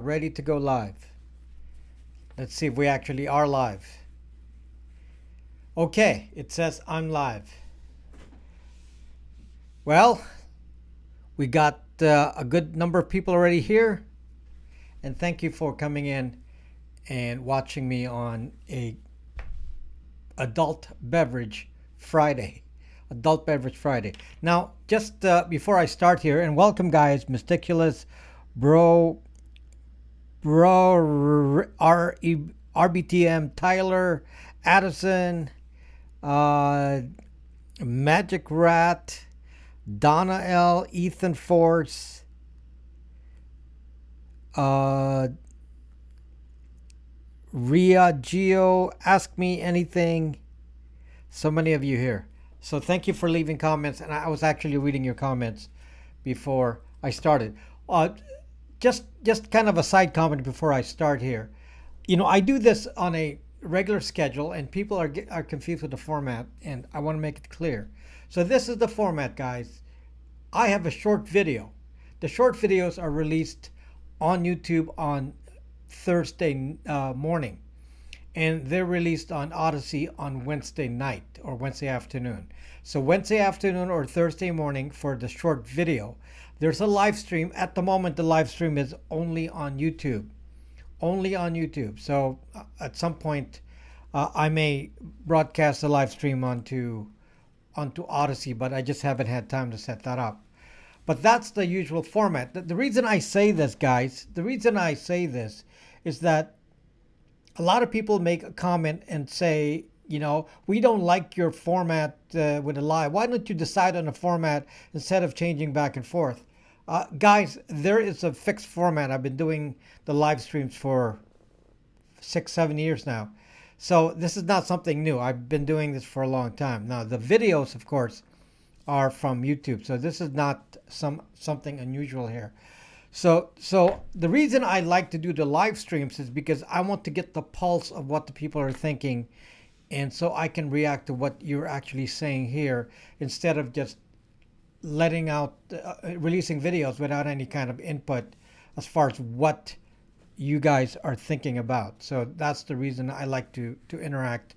Ready to go live. Let's see if we actually are live. Okay, it says I'm live. Well, we got a good number of people already here, and thank you for coming in and watching me on a adult beverage Friday. Adult beverage Friday. Now, just before I start here, and welcome guys, Mysticulous, RBTM, Tyler, Addison, uh, Magic Rat, Donna L, Ethan Force, uh, Ria Geo, Ask Me Anything. So many of you here. So thank you for leaving comments, and I was actually reading your comments before I started. Uh, just kind of a side comment before I start here. I do this on a regular schedule, and people are confused with the format, and I want to make it clear. So this is the format, guys. I have a short video. The short videos are released on YouTube on Thursday morning, and they're released on Odyssey on Wednesday night or Wednesday afternoon. So Wednesday afternoon or Thursday morning for the short video. There's a live stream. At the moment, the live stream is only on YouTube. Only on YouTube. So at some point, I may broadcast the live stream onto Odyssey, but I just haven't had time to set that up. But that's the usual format. The reason I say this, guys, the reason I say this is that a lot of people make a comment and say, we don't like your format with a live. Why don't you decide on a format instead of changing back and forth? Guys, there is a fixed format. I've been doing the live streams for 6, 7 years now. So this is not something new. I've been doing this for a long time. Now, the videos, of course, are from YouTube. So this is not something unusual here. So the reason I like to do the live streams is because I want to get the pulse of what the people are thinking, and so I can react to what you're actually saying here instead of just releasing videos without any kind of input as far as what you guys are thinking about. So that's the reason I like to interact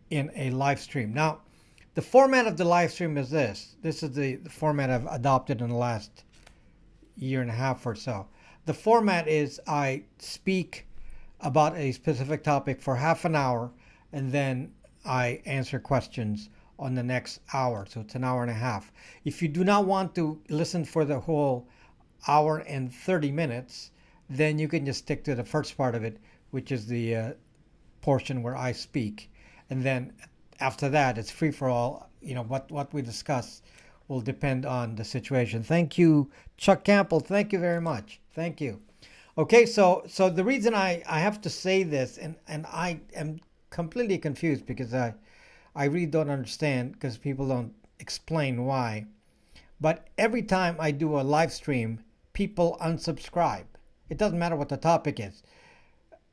in a live stream. Now, the format of the live stream is this. This is the format I've adopted in the last year and a half or so. The format is I speak about a specific topic for half an hour, and then I answer questions on the next hour. So it's an hour and a half. If you do not want to listen for the whole hour and 30 minutes, then you can just stick to the first part of it, which is the portion where I speak. And then after that, it's free for all. What we discuss will depend on the situation. Thank you, Chuck Campbell. Thank you very much. Thank you. Okay, so the reason I have to say this, and I am completely confused because I really don't understand because people don't explain why. But every time I do a live stream, people unsubscribe. It doesn't matter what the topic is.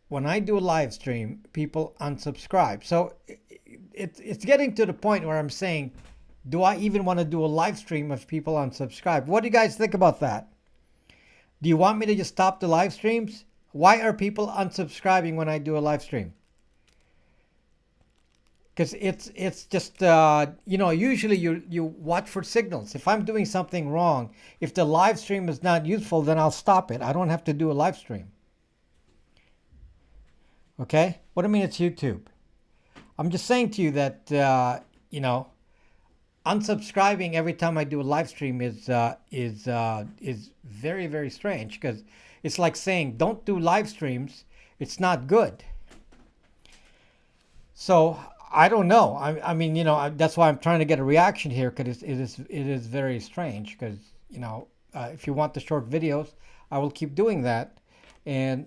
When I do a live stream, people unsubscribe. So it's getting to the point where I'm saying, do I even want to do a live stream if people unsubscribe? What do you guys think about that? Do you want me to just stop the live streams? Why are people unsubscribing when I do a live stream? Because it's just usually you watch for signals. If I'm doing something wrong, if the live stream is not useful, then I'll stop it. I don't have to do a live stream. Okay? What do you mean it's YouTube? I'm just saying to you that unsubscribing every time I do a live stream is very, very strange, because it's like saying don't do live streams. It's not good. So I don't know. I mean, that's why I'm trying to get a reaction here, because it is very strange. Because if you want the short videos, I will keep doing that, and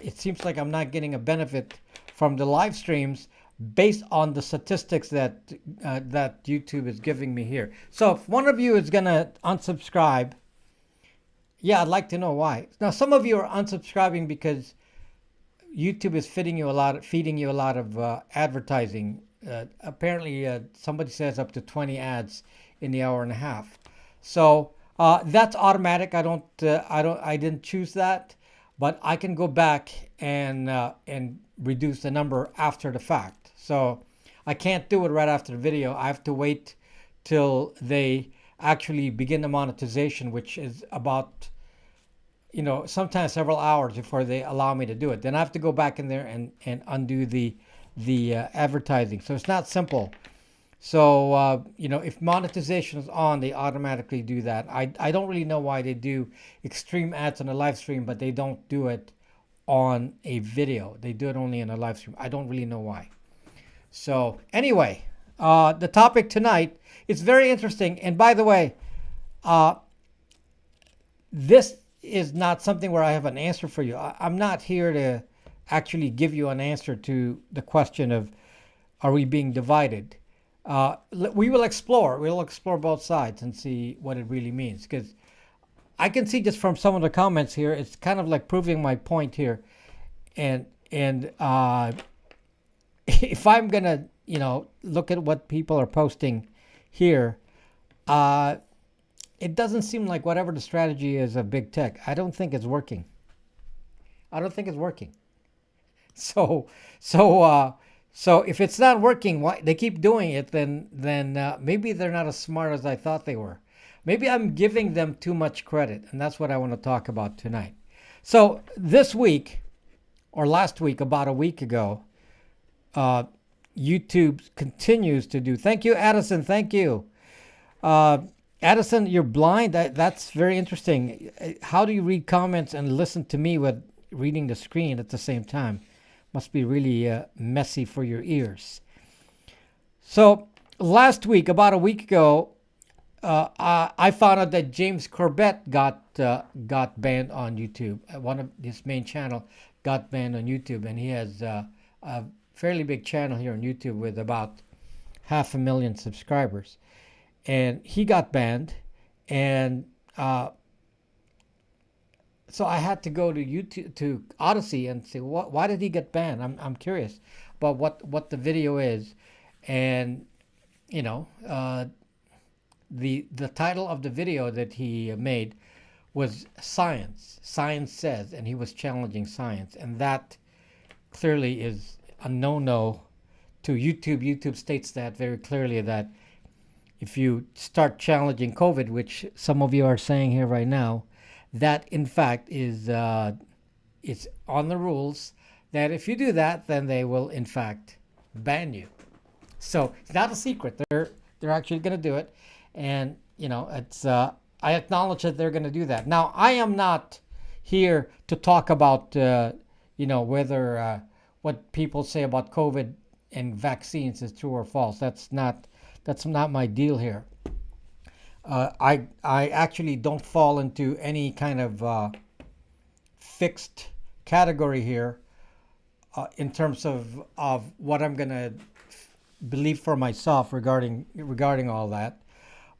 it seems like I'm not getting a benefit from the live streams based on the statistics that YouTube is giving me here. So if one of you is gonna unsubscribe, yeah, I'd like to know why. Now, some of you are unsubscribing because YouTube is feeding you a lot of advertising. Apparently, somebody says up to 20 ads in the hour and a half. So that's automatic. I didn't choose that. but I can go back and reduce the number after the fact. So I can't do it right after the video. I have to wait till they actually begin the monetization, which is about, sometimes several hours before they allow me to do it. Then I have to go back in there and undo the advertising. So it's not simple. So, if monetization is on, they automatically do that. I don't really know why they do extreme ads on a live stream, but they don't do it on a video. They do it only in a live stream. I don't really know why. So, anyway, the topic tonight is very interesting. And by the way, this is not something where I have an answer for you. I'm not here to actually give you an answer to the question of, are we being divided? We will explore. We'll explore both sides and see what it really means. Because I can see just from some of the comments here, it's kind of like proving my point here. And if I'm gonna, look at what people are posting here, it doesn't seem like whatever the strategy is of big tech, I don't think it's working. I don't think it's working. So if it's not working, why they keep doing it, then maybe they're not as smart as I thought they were. Maybe I'm giving them too much credit, and that's what I want to talk about tonight. So this week, or last week, about a week ago, YouTube continues to do. Thank you, Addison. Thank you. Addison, you're blind? That's very interesting. How do you read comments and listen to me with reading the screen at the same time? Must be really messy for your ears. So last week, about a week ago, I found out that James Corbett got banned on YouTube. One of his main channel got banned on YouTube, and he has a fairly big channel here on YouTube with about 500,000 subscribers. And he got banned, and so I had to go to YouTube, to Odyssey, and say, why did he get banned? I'm curious about what the video is, and the title of the video that he made was Science. Science says, and he was challenging science, and that clearly is a no-no to YouTube. YouTube states that very clearly, that if you start challenging COVID, which some of you are saying here right now, that in fact is it's on the rules, that if you do that, then they will in fact ban you. So it's not a secret. They're actually going to do it, and it's I acknowledge that they're going to do that. Now, I am not here to talk about whether what people say about COVID and vaccines is true or false. That's not my deal here. I actually don't fall into any kind of fixed category here in terms of what I'm gonna believe for myself regarding all that.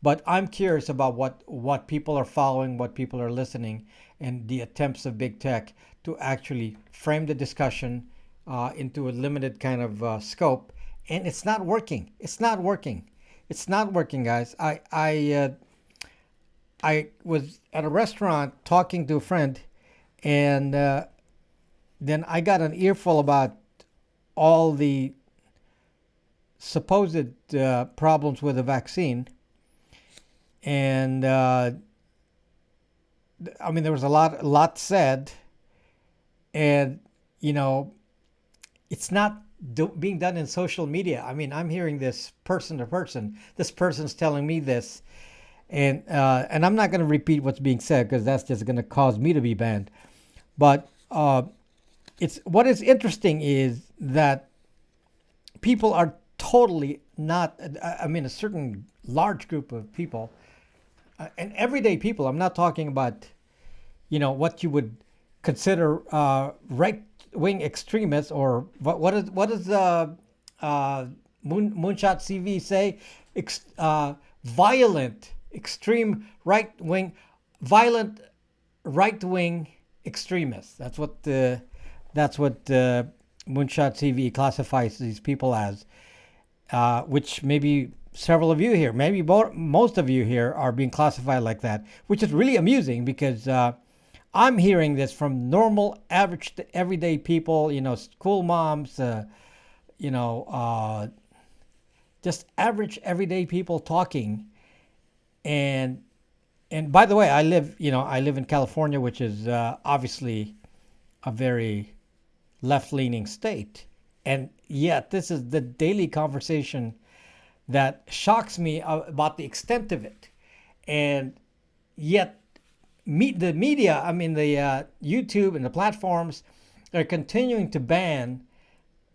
But I'm curious about what people are following, what people are listening, and the attempts of big tech to actually frame the discussion into a limited kind of scope. And it's not working. It's not working. It's not working, guys. I was at a restaurant talking to a friend, and then I got an earful about all the supposed problems with the vaccine. And there was a lot said, and it's not being done in social media. I'm hearing this person to person. This person's telling me this, and I'm not going to repeat what's being said, because that's just going to cause me to be banned. But what is interesting is that people are totally not. A certain large group of people, and everyday people. I'm not talking about, what you would consider right-wing extremists, or what does Moonshot CV say? Violent, extreme right-wing, violent right-wing extremists. That's what Moonshot CV classifies these people as, which maybe several of you here, maybe most of you here, are being classified like that, which is really amusing, because I'm hearing this from normal, average, everyday people, school moms, you know, uh, just average, everyday people talking. And and by the way, I live in California, which is obviously a very left-leaning state, and yet this is the daily conversation that shocks me about the extent of it. And yet, the media, I mean, the YouTube and the platforms, are continuing to ban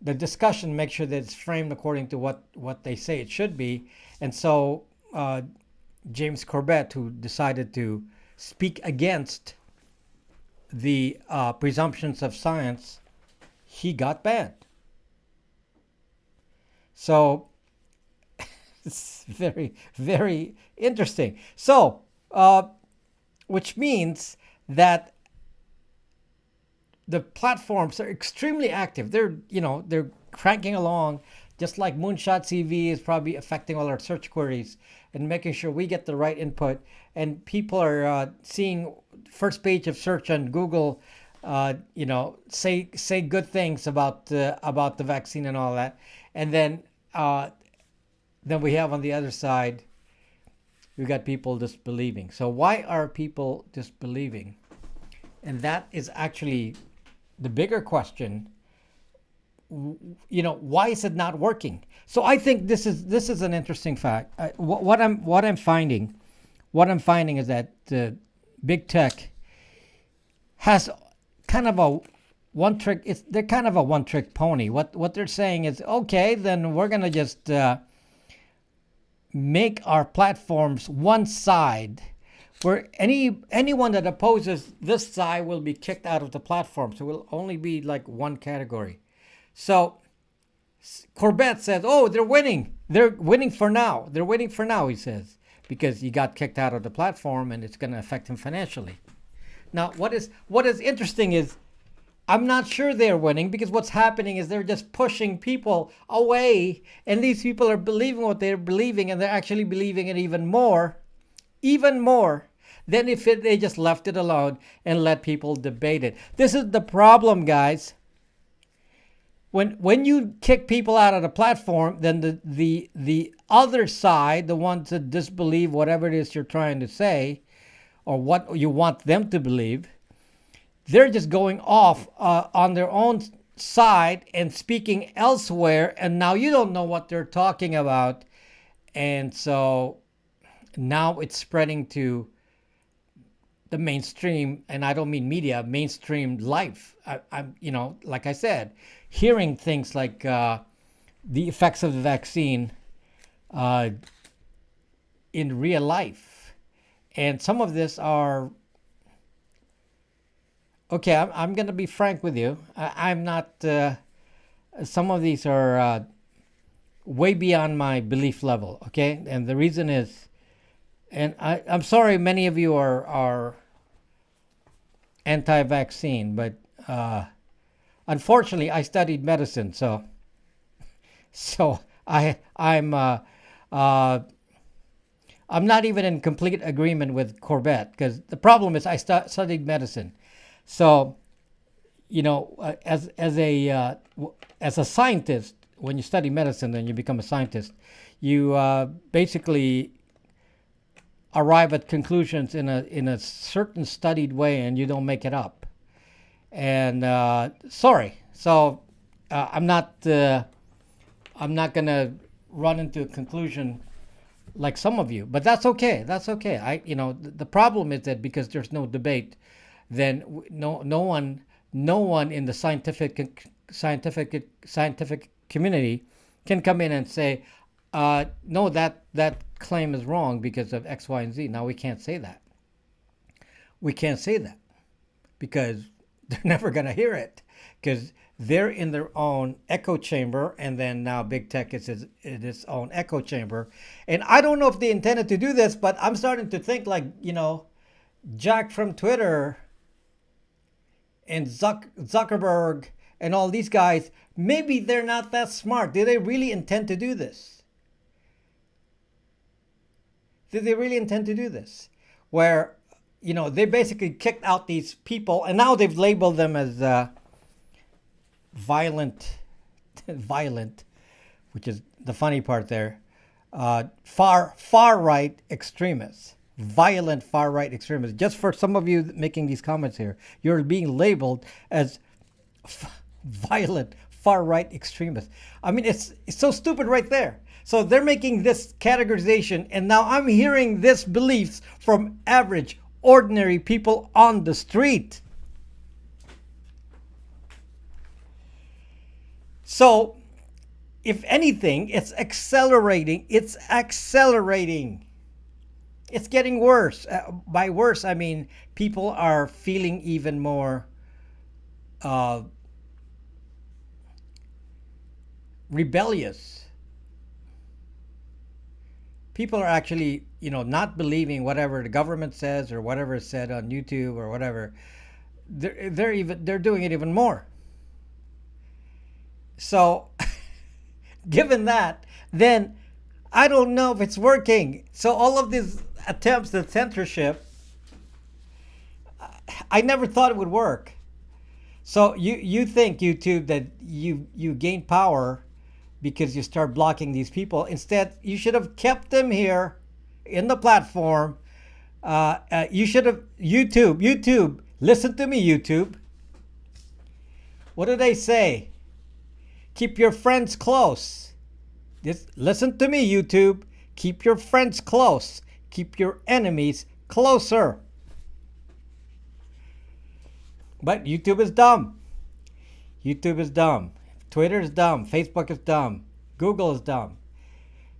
the discussion, make sure that it's framed according to what they say it should be. And so, James Corbett, who decided to speak against the presumptions of science, he got banned. So it's very, very interesting. So, which means that the platforms are extremely active. They're cranking along, just like Moonshot TV is probably affecting all our search queries and making sure we get the right input. And people are seeing first page of search on Google, say good things about the vaccine and all that. And then we have on the other side, we got people disbelieving. So why are people disbelieving? And that is actually the bigger question. Why is it not working? So I think this is an interesting fact. What I'm finding is that big tech has kind of a one trick. They're kind of a one trick pony. What they're saying is, okay, then we're gonna just make our platforms one side, where anyone that opposes this side will be kicked out of the platform. So it will only be like one category. So Corbett says, "Oh, they're winning. They're winning for now. They're winning for now," he says, because he got kicked out of the platform and it's going to affect him financially. Now, what is interesting is I'm not sure they're winning, because what's happening is they're just pushing people away, and these people are believing what they're believing, and they're actually believing it even more than if they just left it alone and let people debate it. This is the problem, guys. When you kick people out of the platform, then the other side, the ones that disbelieve whatever it is you're trying to say or what you want them to believe, they're just going off on their own side and speaking elsewhere, and now you don't know what they're talking about. And so now it's spreading to the mainstream, and I don't mean media, mainstream life. I'm like I said, hearing things like the effects of the vaccine in real life. And some of this are, okay, I'm going to be frank with you. I'm not, some of these are way beyond my belief level, okay? And the reason is, and I'm sorry many of you are anti-vaccine, but unfortunately I studied medicine, so I'm not even in complete agreement with Corbett, because the problem is I studied medicine. So, as a scientist, when you study medicine and you become a scientist, you basically arrive at conclusions in a certain studied way, and you don't make it up. And sorry, so I'm not gonna run into a conclusion like some of you, but that's okay. That's okay. The problem is that because there's no debate, then no one in the scientific community can come in and say, no, that claim is wrong because of X, Y, and Z. Now we can't say that. We can't say that because they're never going to hear it, because they're in their own echo chamber, and then now big tech is in its own echo chamber. And I don't know if they intended to do this, but I'm starting to think like, Jack from Twitter and Zuckerberg and all these guys, maybe they're not that smart. Did they really intend to do this? Did they really intend to do this? Where, they basically kicked out these people, and now they've labeled them as violent, violent, which is the funny part there. Far right extremists, violent far right extremists. Just for some of you making these comments here, you're being labeled as violent far right extremists. I mean, it's so stupid right there. So they're making this categorization, and now I'm hearing this beliefs from average, ordinary people on the street. So, if anything, it's accelerating. It's accelerating. It's getting worse. By worse, I mean people are feeling even more rebellious. People are actually, not believing whatever the government says or whatever is said on YouTube or whatever. They're doing it even more. So, given that, then I don't know if it's working. So all of these attempts at censorship, I never thought it would work. So you think, YouTube, that you gain power because you start blocking these people. Instead, you should have kept them here in the platform. You should have, YouTube, listen to me, YouTube. What do they say? Keep your friends close. Listen to me, YouTube. Keep your friends close. Keep your enemies closer. But YouTube is dumb. YouTube is dumb. Twitter is dumb. Facebook is dumb. Google is dumb.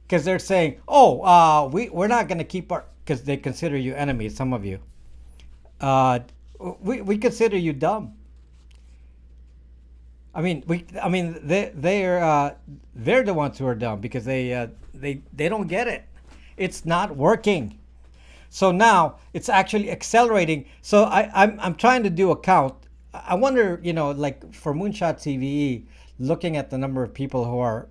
Because they're saying, we're not going to keep our... Because they consider you enemies, some of you. We consider you dumb. I mean, they're the ones who are dumb because they don't get it. It's not working. So now it's actually accelerating. So I'm trying to do a count. I wonder, like for Moonshot CVE, looking at the number of people who are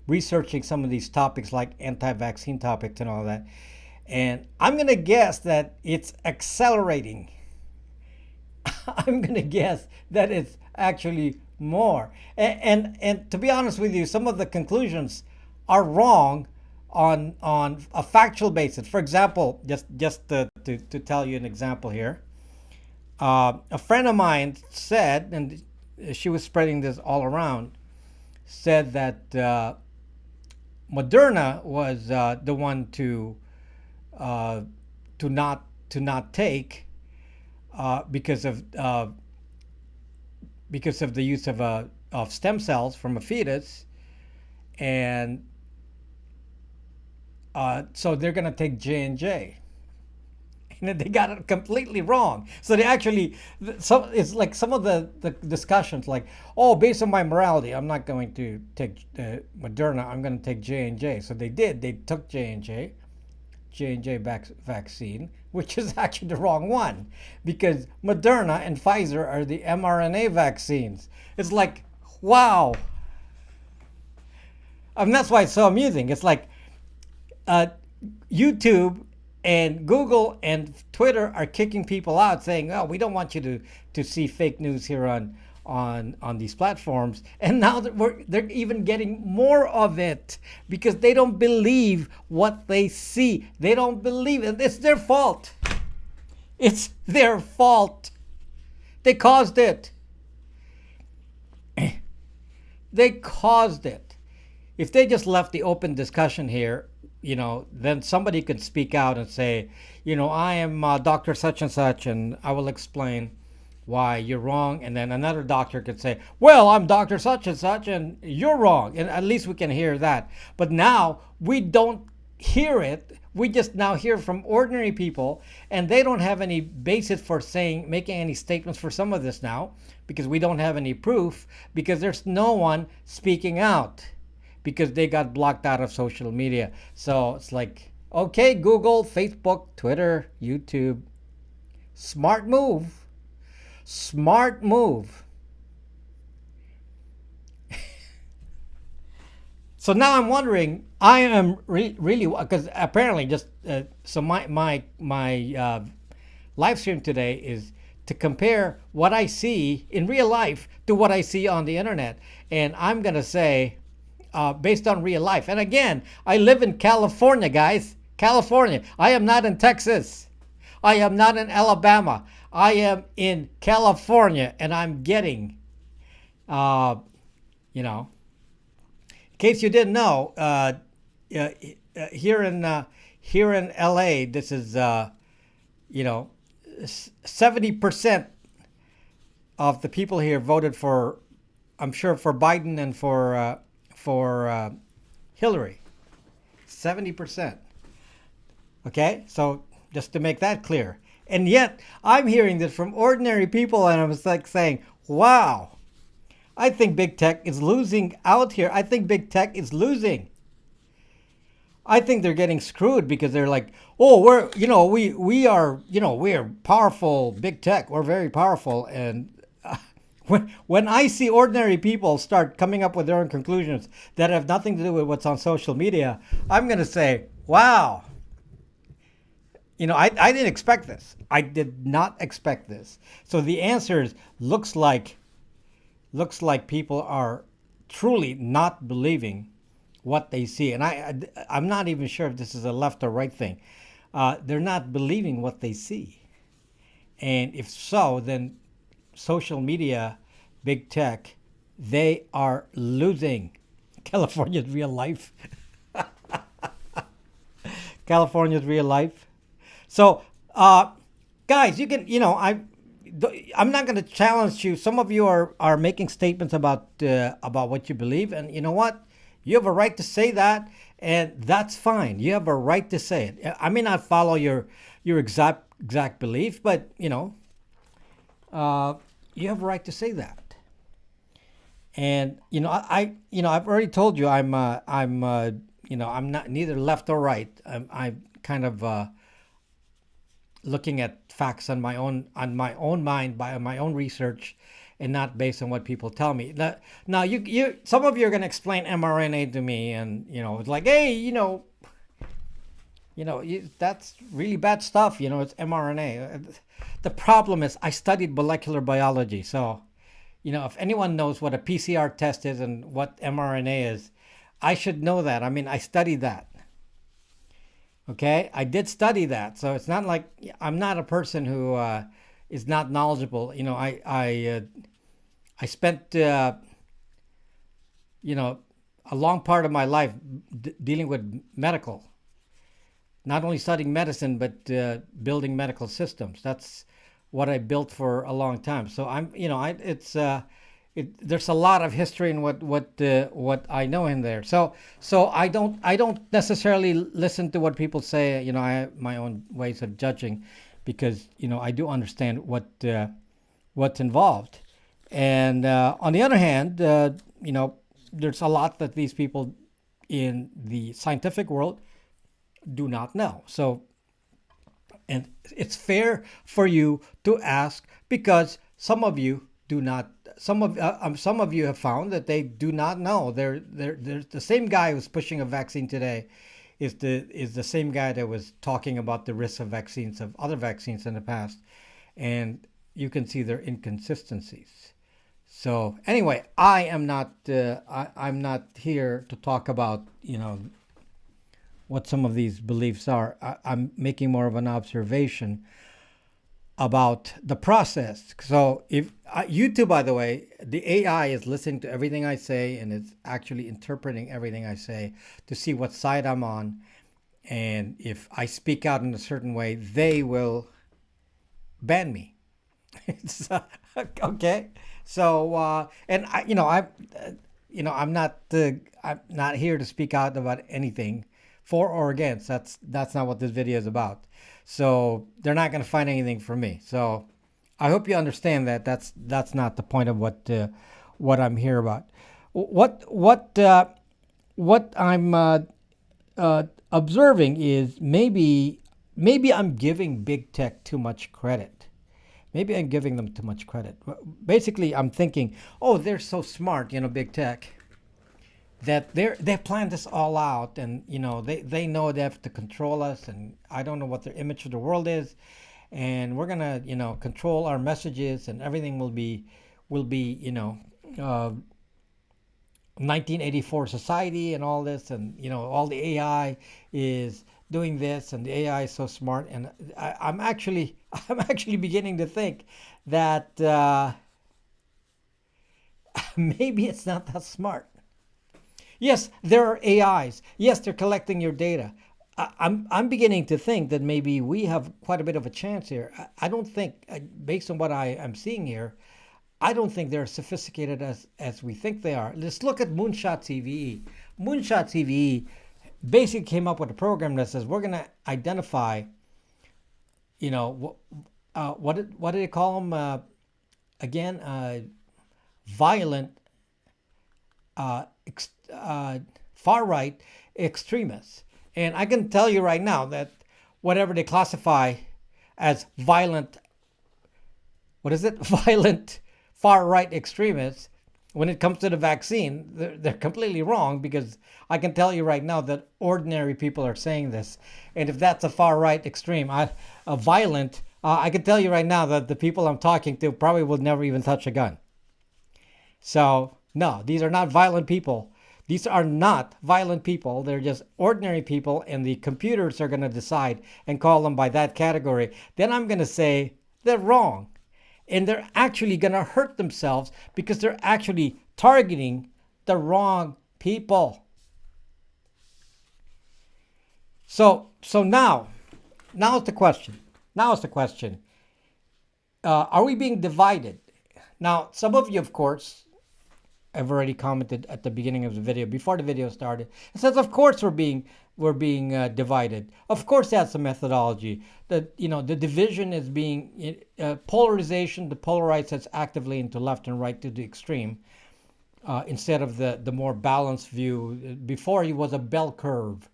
researching some of these topics like anti-vaccine topics and all that, and I'm gonna guess that it's accelerating. I'm gonna guess that it's actually more. And to be honest with you, some of the conclusions are wrong on a factual basis. For example, just to tell you an example here, a friend of mine said, and she was spreading this all around, said that Moderna was the one to not take because of the use of stem cells from a fetus, and so they're going to take J&J. And they got it completely wrong. So they actually, it's like some of the discussions like, based on my morality, I'm not going to take Moderna, I'm going to take J&J. So they did. They took J&J vaccine, which is actually the wrong one, because Moderna and Pfizer are the mRNA vaccines. It's like, wow. I mean, that's why it's so amusing. It's like YouTube and Google and Twitter are kicking people out, saying, we don't want you to see fake news here on these platforms. And now they're even getting more of it because they don't believe what they see. They don't believe it. It's their fault. It's their fault. They caused it. They caused it. If they just left the open discussion here, then somebody could speak out and say, I am Dr. Such and Such, and I will explain why you're wrong. And then another doctor could say, well, I'm Dr. Such and Such, and you're wrong. And at least we can hear that. But now we don't hear it. We just now hear from ordinary people, and they don't have any basis for making any statements for some of this now, because we don't have any proof, because there's no one speaking out, because they got blocked out of social media. So it's like, okay, Google, Facebook, Twitter, YouTube, smart move. Smart move. So now I'm wondering, I am really, because apparently just, so my live stream today is to compare what I see in real life to what I see on the internet. And I'm going to say, based on real life. And again, I live in California, guys. California. I am not in Texas. I am not in Alabama. I am in California, and I'm getting, you know, in case you didn't know, here in LA, this is 70% of the people here voted for, I'm sure, for Biden and for Hillary. 70%. Okay, so just to make that clear. And yet, I'm hearing this from ordinary people, and I'm like saying, wow, I think big tech is losing out here. I think big tech is losing. I think they're getting screwed because they're like, oh, we are powerful, big tech. We're very powerful. And when I see ordinary people start coming up with their own conclusions that have nothing to do with what's on social media, I'm going to say, wow. I didn't expect this. I did not expect this. So the answer is looks like people are truly not believing what they see. And I'm not even sure if this is a left or right thing. They're not believing what they see. And if so, then social media, big tech, they are losing. California's real life. California's real life. So, guys, you can, I'm not going to challenge you. Some of you are making statements about what you believe, and you know what? You have a right to say that, and that's fine. You have a right to say it. I may not follow your exact belief, but you have a right to say that. And I've already told you I'm not neither left or right. I'm kind of looking at facts on my own mind by my own research, and not based on what people tell me. Now you some of you are going to explain mRNA to me, and it's like, hey, that's really bad stuff. It's mRNA. The problem is I studied molecular biology, so if anyone knows what a PCR test is and what mRNA is, I should know that. I mean, I studied that. Okay, I did study that, so it's not like I'm not a person who is not knowledgeable. I spent a long part of my life dealing with medical, not only studying medicine but building medical systems. That's what I built for a long time. So there's a lot of history in what I know in there. So I don't necessarily listen to what people say. I have my own ways of judging, because I do understand what's involved. And on the other hand, there's a lot that these people in the scientific world do not know. So, and it's fair for you to ask, because some of you do not. Some of you have found that they do not know. They're the same guy who's pushing a vaccine today is the same guy that was talking about the risks of other vaccines in the past, and you can see their inconsistencies. So anyway, I'm not here to talk about what some of these beliefs are. I'm making more of an observation about the process. So if YouTube, by the way, the AI is listening to everything I say, and it's actually interpreting everything I say to see what side I'm on. And if I speak out in a certain way, they will ban me. Okay. So and I'm not here to speak out about anything for or against. That's not what this video is about. So they're not going to find anything from me. So I hope you understand that that's not the point of what I'm here about. What I'm observing is maybe I'm giving big tech too much credit. Maybe I'm giving them too much credit. Basically, I'm thinking, oh, they're so smart, big tech, that they've planned this all out, and they know they have to control us, and I don't know what their image of the world is, and we're gonna, control our messages, and everything will be, 1984 society and all this, and all the AI is doing this, and the AI is so smart, and I'm actually I'm actually beginning to think that maybe it's not that smart. Yes, there are AIs. Yes, they're collecting your data. I'm beginning to think that maybe we have quite a bit of a chance here. I don't think, based on what I am seeing here, I don't think they're as sophisticated as we think they are. Let's look at Moonshot TVE. Moonshot TVE basically came up with a program that says we're going to identify, what do they call them again? Violent, far right extremists. And I can tell you right now that whatever they classify as violent, what is it? Violent far right extremists, when it comes to the vaccine, they're completely wrong, because I can tell you right now that ordinary people are saying this. And if that's a far right extreme, a violent, I can tell you right now that the people I'm talking to probably will never even touch a gun. So, no, these are not violent people. These are not violent people. They're just ordinary people, and the computers are going to decide and call them by that category. Then I'm going to say they're wrong. And they're actually going to hurt themselves, because they're actually targeting the wrong people. So now is the question. Are we being divided? Now, some of you, of course, I've already commented at the beginning of the video, before the video started. It says, of course, we're being divided. Of course, that's a methodology. The division is being polarization. The polarize us actively into left and right to the extreme, instead of the more balanced view. Before, it was a bell curve.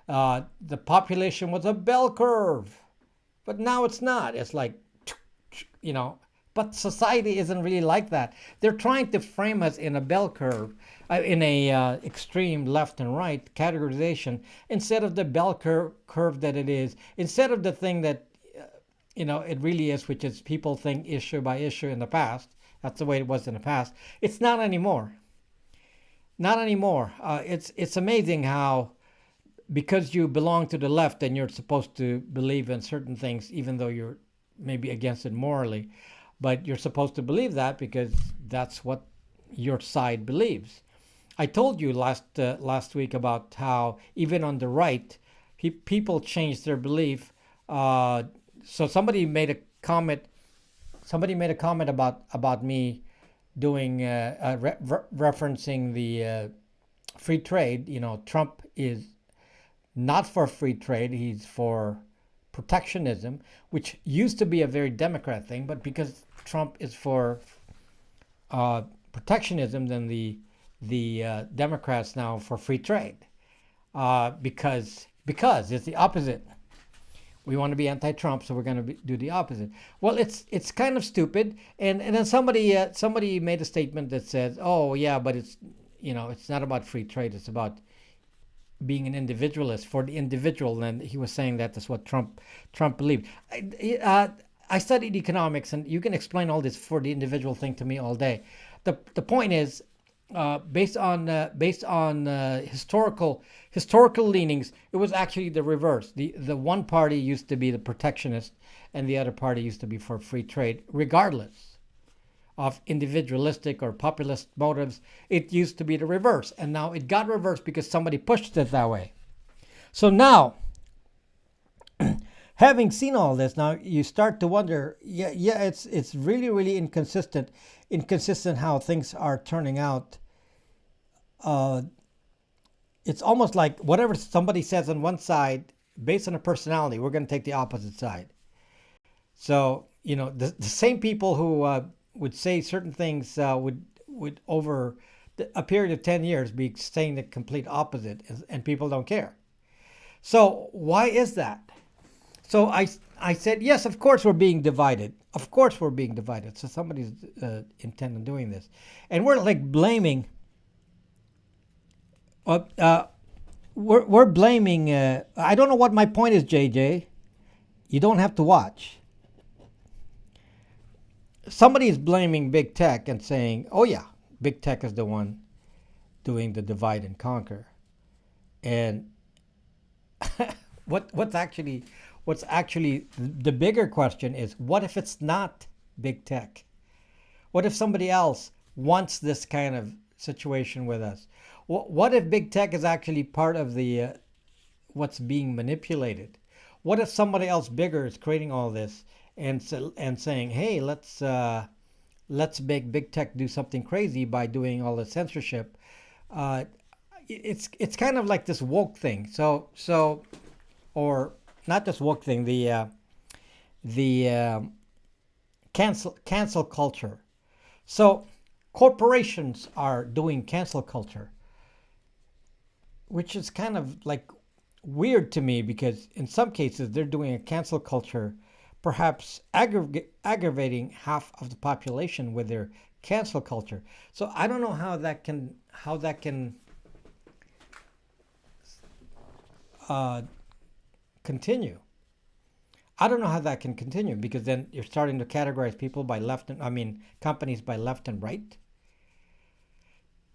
The population was a bell curve, but now it's not. It's like, But society isn't really like that. They're trying to frame us in a bell curve, in a extreme left and right categorization, instead of the bell curve that it is, instead of the thing that it really is, which is people think issue by issue in the past. That's the way it was in the past. It's not anymore. Not anymore. It's amazing how, because you belong to the left, and you're supposed to believe in certain things, even though you're maybe against it morally. But you're supposed to believe that because that's what your side believes. I told you last week about how even on the right, people change their belief. So somebody made a comment. Somebody made a comment about me doing referencing the free trade. Trump is not for free trade. He's for protectionism, which used to be a very Democrat thing, but because Trump is for protectionism, then the Democrats now for free trade, because it's the opposite. We want to be anti-Trump, so we're going to do the opposite. Well, it's kind of stupid, and then somebody made a statement that says, oh yeah, but it's not about free trade. It's about being an individualist, for the individual. And he was saying that's what Trump believed. I studied economics, and you can explain all this for the individual thing to me all day. The point is, based on historical leanings, it was actually the reverse. The one party used to be the protectionist, and the other party used to be for free trade, regardless of individualistic or populist motives. It used to be the reverse, and now it got reversed because somebody pushed it that way. So now, having seen all this, now you start to wonder, it's really, really inconsistent how things are turning out. It's almost like whatever somebody says on one side, based on a personality, we're going to take the opposite side. So, the same people who would say certain things would over a period of 10 years be saying the complete opposite, and people don't care. So why is that? So I said, yes, of course we're being divided. Of course we're being divided. So somebody's intent on doing this. And we're like blaming, we're blaming, I don't know what my point is, JJ. You don't have to watch. somebody is blaming big tech and saying, "Oh yeah, big tech is the one doing the divide and conquer." And what's actually the bigger question is, what if it's not big tech? What if somebody else wants this kind of situation with us? What if big tech is actually part of the what's being manipulated? What if somebody else bigger is creating all this and saying, "Hey, let's make big tech do something crazy by doing all the censorship"? Uh, it's kind of like this woke thing. Or not just woke thing. The cancel culture. So corporations are doing cancel culture, which is kind of like weird to me because in some cases they're doing a cancel culture, perhaps aggravating half of the population with their cancel culture. So I don't know how that can uh, continue. I don't know how that can continue because then you're starting to categorize people by left and I mean companies by left and right.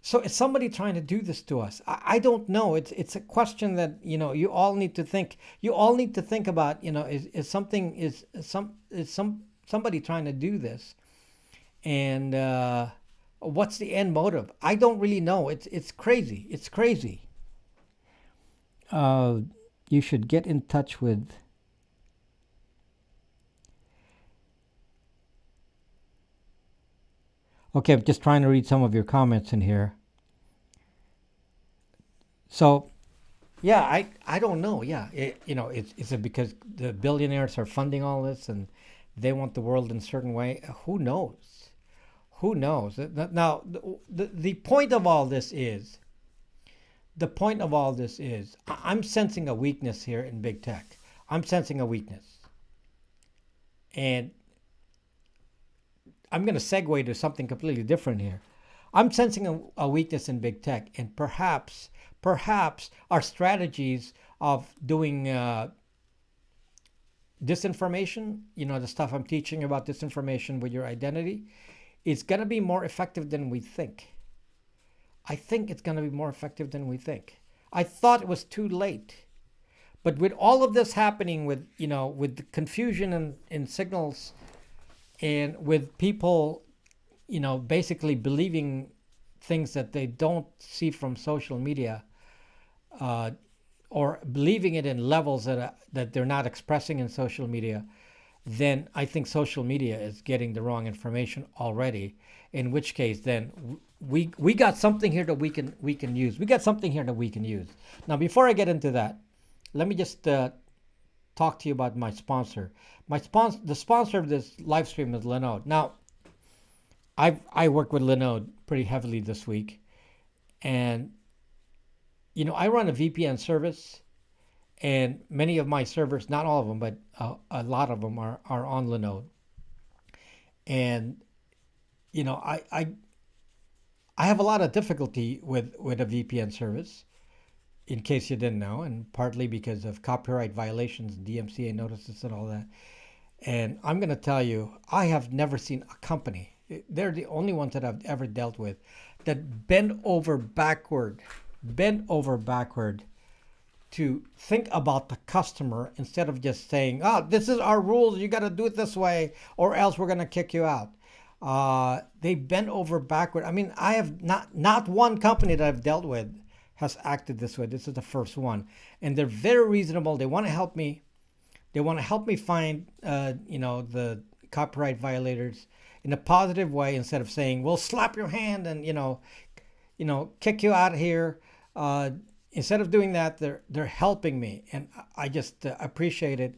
So is somebody trying to do this to us? I don't know. It's a question that you all need to think. You all need to think about. Is somebody trying to do this, and what's the end motive? I don't really know. It's crazy. It's crazy. Uh, you should get in touch with. Okay, I'm just trying to read some of your comments in here. So yeah, I don't know. Yeah, is it because the billionaires are funding all this and they want the world in a certain way? Who knows? Who knows? Now, the point of all this is I'm sensing a weakness here in big tech. I'm sensing a weakness, and I'm going to segue to something completely different here. I'm sensing a weakness in big tech, and perhaps our strategies of doing disinformation, the stuff I'm teaching about disinformation with your identity, is going to be more effective than we think. I think it's going to be more effective than we think. I thought it was too late. But with all of this happening, with the confusion in signals, and with people, basically believing things that they don't see from social media, uh, or believing it in levels that they're not expressing in social media, then I think social media is getting the wrong information already. In which case, then we got something here that we can use. We got something here that we can use. Now, before I get into that, let me just talk to you about my sponsor. The sponsor of this live stream is Linode. Now, I work with Linode pretty heavily this week, and I run a VPN service, and many of my servers, not all of them, but a lot of them are on Linode. And I have a lot of difficulty with a VPN service, in case you didn't know, and partly because of copyright violations, DMCA notices, and all that. And I'm going to tell you, I have never seen a company, they're the only ones that I've ever dealt with, that bent over backward to think about the customer instead of just saying, "Oh, this is our rules, you got to do it this way or else we're going to kick you out." They bent over backward. I mean, I have not one company that I've dealt with has acted this way. This is the first one. And they're very reasonable. They want to help me. They want to help me find, the copyright violators in a positive way, instead of saying, "We'll slap your hand and, kick you out of here." Instead of doing that, they're helping me, and I just appreciate it.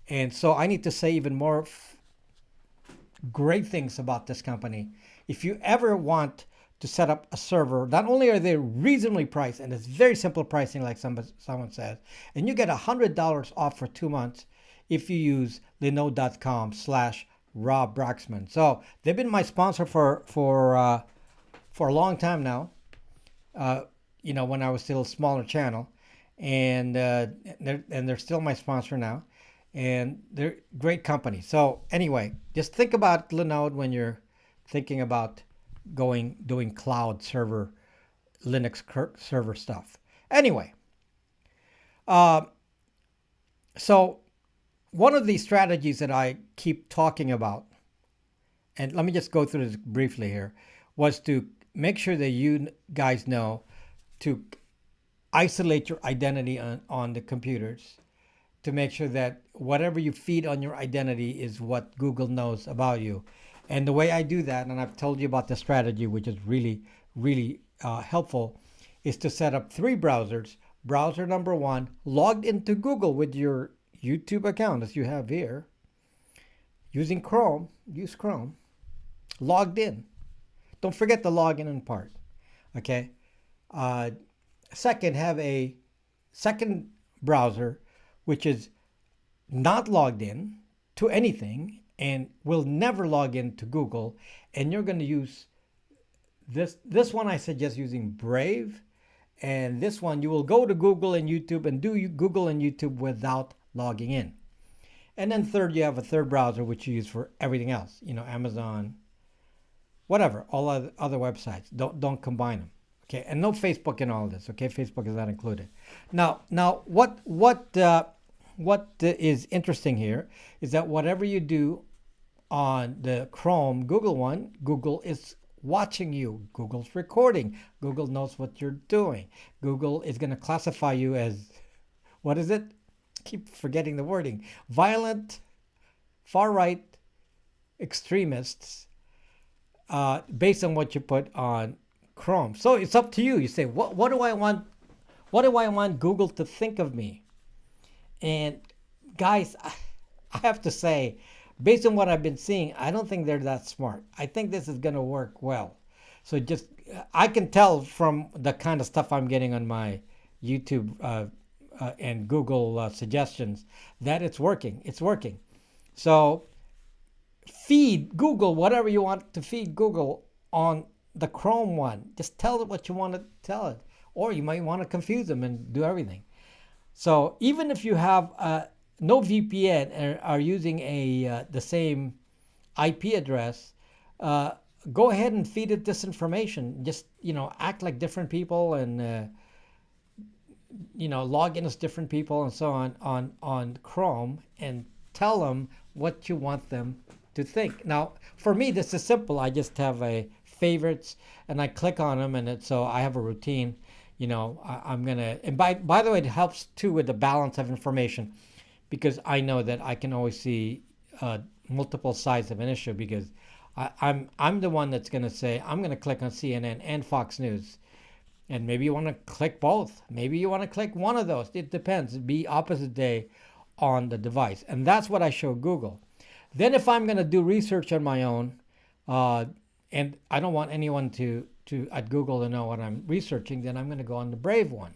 And so I need to say even more great things about this company. If you ever want to set up a server, not only are they reasonably priced, and it's very simple pricing, like someone says, and you get $100 off for 2 months if you use linode.com/Rob Braxman. So they've been my sponsor for a long time now. When I was still a smaller channel, and they're still my sponsor now. and they're great company. So anyway, just think about Linode when you're thinking about doing cloud server, Linux server stuff. Anyway, uh, so one of the strategies that I keep talking about, and let me just go through this briefly here, was to make sure that you guys know to isolate your identity on the computers, to make sure that whatever you feed on your identity is what Google knows about you. And the way I do that, and I've told you about the strategy, which is really, really helpful, is to set up 3 browsers. Browser number 1, logged into Google with your YouTube account, as you have here, using Chrome, use Chrome, logged in. Don't forget the login in part, okay? Second, have a second browser, which is not logged in to anything and will never log in to Google. And you're going to use this one. I suggest using Brave. And this one, you will go to Google and YouTube and do Google and YouTube without logging in. And then third, you have a third browser, which you use for everything else, Amazon, whatever, all other websites. Don't combine them. Okay, and no Facebook in all of this. Okay, Facebook is not included. Now, what is interesting here is that whatever you do on the Chrome Google one, Google is watching you. Google's recording. Google knows what you're doing. Google is going to classify you as, what is it? Keep forgetting the wording. Violent, far-right extremists, based on what you put on Chrome. So it's up to you. You say, what do I want? What do I want Google to think of me? And guys, I have to say, based on what I've been seeing, I don't think they're that smart. I think this is going to work well. So just, I can tell from the kind of stuff I'm getting on my YouTube and Google suggestions that it's working. It's working. So feed Google whatever you want to feed Google on the Chrome one. Just tell it what you want to tell it. Or you might want to confuse them and do everything. So even if you have no VPN and are using the same IP address, go ahead and feed it this information. Just, act like different people and, log in as different people and so on Chrome, and tell them what you want them to think. Now, for me, this is simple. I just have a favorites and I click on them, and so I have a routine. I'm gonna, and by the way, it helps too with the balance of information, because I know that I can always see multiple sides of an issue, because I'm the one that's gonna say I'm gonna click on CNN and Fox News, and maybe you want to click both, maybe you want to click one of those. It depends. It'd be opposite day on the device, and that's what I show Google. Then if I'm gonna do research on my own, and I don't want anyone to at Google to know what I'm researching, then I'm going to go on the Brave one.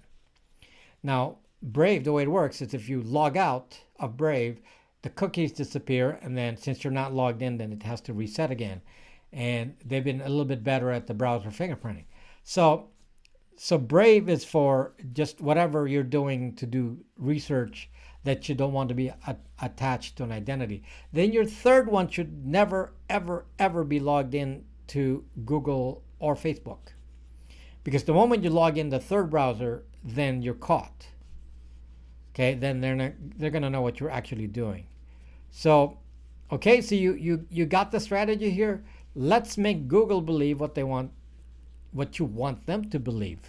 Now, Brave, the way it works is if you log out of Brave, the cookies disappear, and then since you're not logged in, then it has to reset again. And they've been a little bit better at the browser fingerprinting. So Brave is for just whatever you're doing to do research that you don't want to be attached to an identity. Then your third one should never, ever, ever be logged in to Google or Facebook, because the moment you log in the third browser, then you're caught. Okay, then they're gonna know what you're actually doing. So, okay, so you got the strategy here. Let's make Google believe what you want them to believe.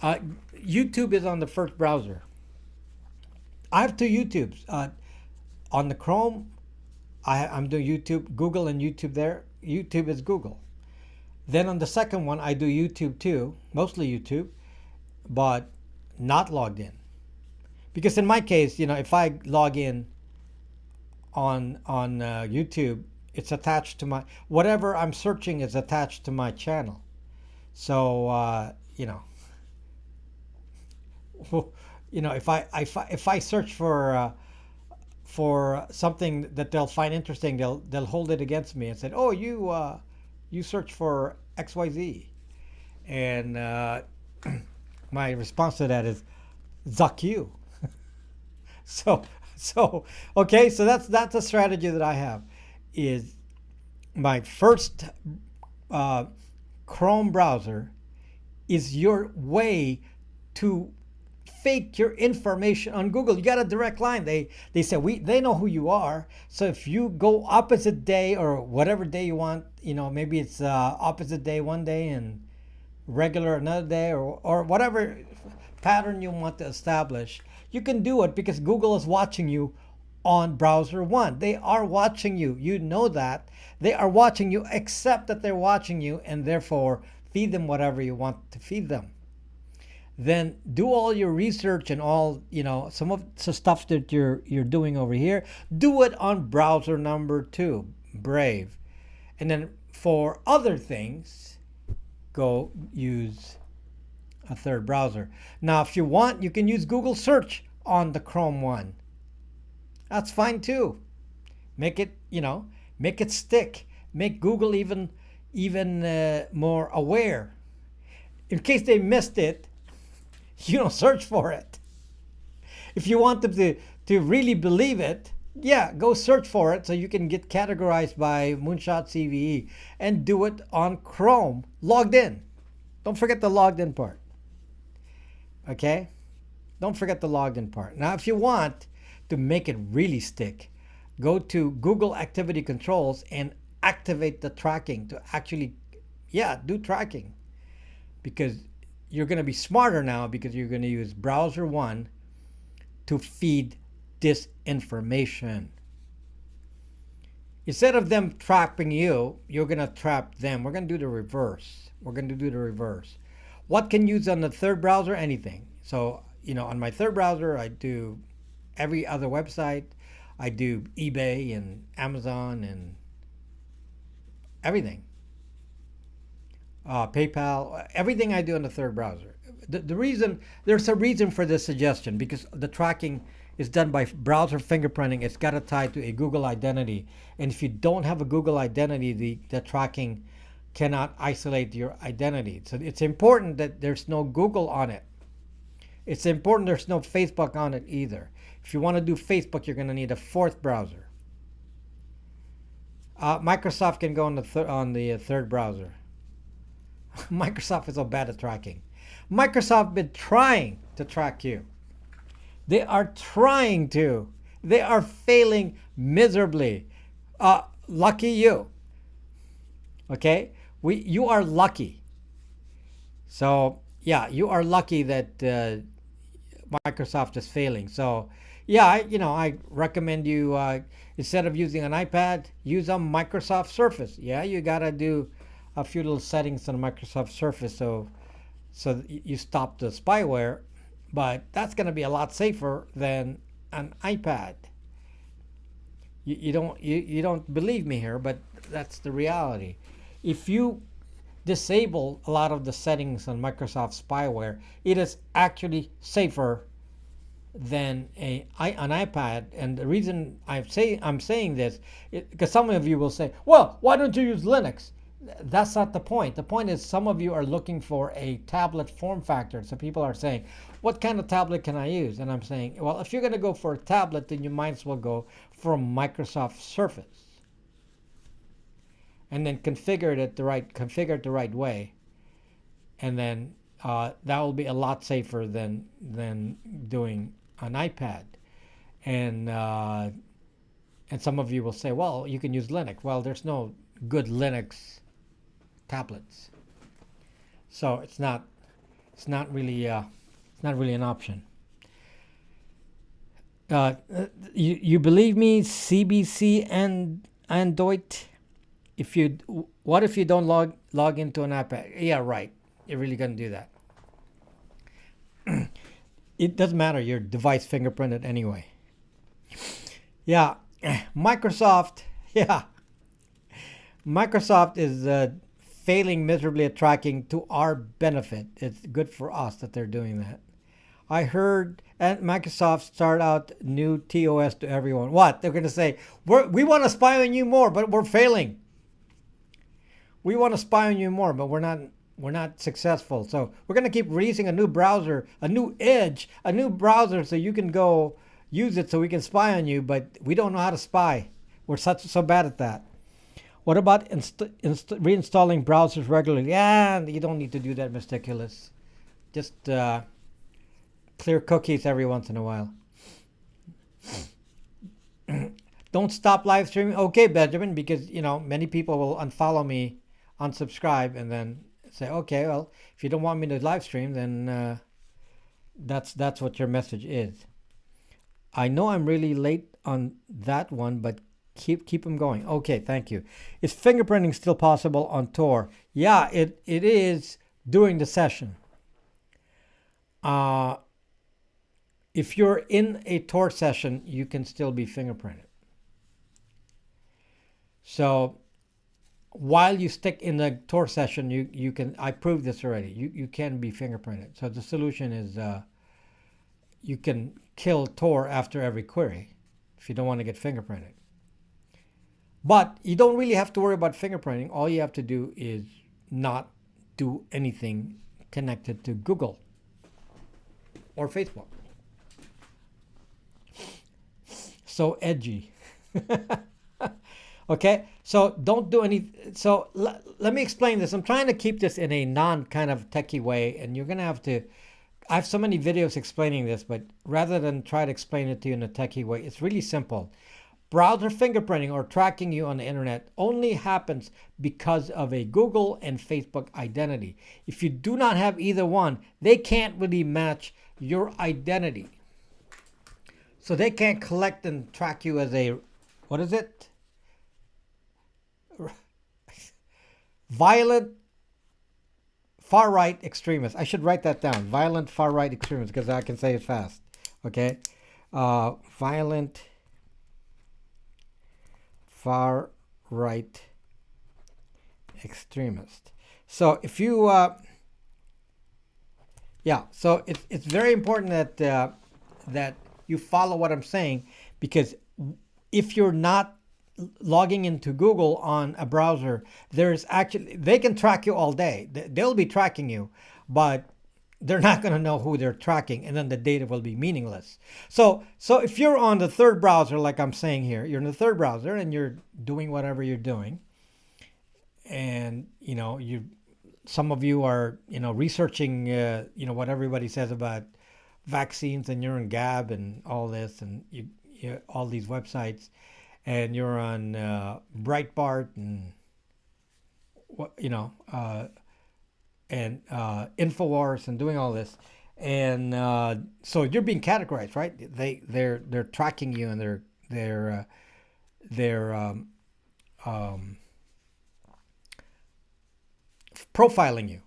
YouTube is on the first browser. I have 2 YouTubes. On the Chrome, I'm doing YouTube, Google and YouTube there. YouTube is Google. Then on the second one, I do YouTube too, mostly YouTube, but not logged in. Because in my case, if I log in on YouTube, it's attached to my, whatever I'm searching is attached to my channel. So, if I search for something that they'll find interesting, they'll hold it against me and say, "Oh, you search for XYZ," and my response to that is, "Zuck you." So so okay, so that's a strategy that I have. Is my first uh, Chrome browser is your way to fake your information on Google. You got a direct line. They say they know who you are. So if you go opposite day or whatever day you want, maybe it's opposite day one day and regular another day, or whatever pattern you want to establish, you can do it because Google is watching you on browser one. They are watching you. You know that. They are watching you, accept that they're watching you, and therefore feed them whatever you want to feed them. Then do all your research and all, some of the stuff that you're doing over here, do it on browser number two, Brave. And then for other things, go use a third browser. Now, if you want, you can use Google search on the Chrome one. That's fine too. Make it, make it stick. Make Google even more aware. In case they missed it, you don't search for it. If you want them to really believe it, yeah, go search for it so you can get categorized by Moonshot CVE and do it on Chrome, logged in. Don't forget the logged in part. Okay? Don't forget the logged in part. Now, if you want to make it really stick, go to Google Activity Controls and activate the tracking to actually, do tracking. Because you're going to be smarter now because you're going to use browser one to feed this information. Instead of them trapping you, you're going to trap them. We're going to do the reverse. What can you use on the third browser? Anything. So, on my third browser, I do every other website. I do eBay and Amazon and everything. PayPal, everything I do in the third browser. There's a reason for this suggestion, because the tracking is done by browser fingerprinting. It's got to tie to a Google identity. And if you don't have a Google identity, the tracking cannot isolate your identity. So it's important that there's no Google on it. It's important there's no Facebook on it either. If you want to do Facebook, you're going to need a fourth browser. Microsoft can go on the third browser. Microsoft is so bad at tracking. Microsoft been trying to track you. They are trying to. They are failing miserably. Lucky you. Okay? You are lucky. So, you are lucky that Microsoft is failing. So, I recommend you, instead of using an iPad, use a Microsoft Surface. You got to do a few little settings on Microsoft Surface so you stop the spyware, but that's going to be a lot safer than an iPad. You don't believe me here, but that's the reality. If you disable a lot of the settings on Microsoft spyware, it is actually safer than an iPad. And the reason I'm saying this is because some of you will say, well, why don't you use Linux? That's not the point. The point is some of you are looking for a tablet form factor. So people are saying, what kind of tablet can I use? And I'm saying, well, if you're going to go for a tablet, then you might as well go for a Microsoft Surface. And then configure it the right way. And then that will be a lot safer than doing an iPad. And some of you will say, well, you can use Linux. Well, there's no good Linux tablets, so it's not really an option. You believe me, CBC and Android? What if you don't log into an iPad? Yeah, right. You're really gonna do that. It doesn't matter. Your device fingerprinted anyway. Yeah, Microsoft. Yeah, Microsoft is failing miserably at tracking to our benefit. It's good for us that they're doing that. I heard Microsoft start out new TOS to everyone. What? They're going to say, we want to spy on you more, but we're failing. We want to spy on you more, but we're not successful. So we're going to keep releasing a new browser, a new Edge, a new browser so you can go, use it so we can spy on you, but we don't know how to spy. We're so bad at that. What about reinstalling browsers regularly? Yeah, you don't need to do that, Meticulous. Just clear cookies every once in a while. Don't stop live streaming. Okay, Benjamin, because many people will unfollow me, unsubscribe, and then say, okay, well, if you don't want me to live stream, then that's what your message is. I know I'm really late on that one, but keep them going. Okay, thank you. Is fingerprinting still possible on Tor? Yeah, it is during the session. If you're in a Tor session, you can still be fingerprinted. So while you stick in the Tor session, you can. I proved this already. You can be fingerprinted. So the solution is you can kill Tor after every query if you don't want to get fingerprinted. But you don't really have to worry about fingerprinting. All you have to do is not do anything connected to Google or Facebook. So edgy. Okay, so don't do any. So let me explain this. I'm trying to keep this in a non kind of techie way, and you're gonna have to. I have so many videos explaining this, but rather than try to explain it to you in a techie way, it's really simple. Browser fingerprinting or tracking you on the internet only happens because of a Google and Facebook identity. If you do not have either one, they can't really match your identity. So they can't collect and track you as a, what is it? Violent far-right extremist. I should write that down. Violent far-right extremist, because I can say it fast. Okay? Violent far-right extremist. So if you, so it's very important that that you follow what I'm saying, because if you're not logging into Google on a browser, they can track you all day. They'll be tracking you, but they're not going to know who they're tracking, and then the data will be meaningless. So if you're on the third browser, like I'm saying here, you're in the third browser and you're doing whatever you're doing, and some of you are researching what everybody says about vaccines, and you're in Gab and all this, and you all these websites, and you're on Breitbart and Infowars and doing all this, and so you're being categorized, right? They're tracking you, and they're profiling you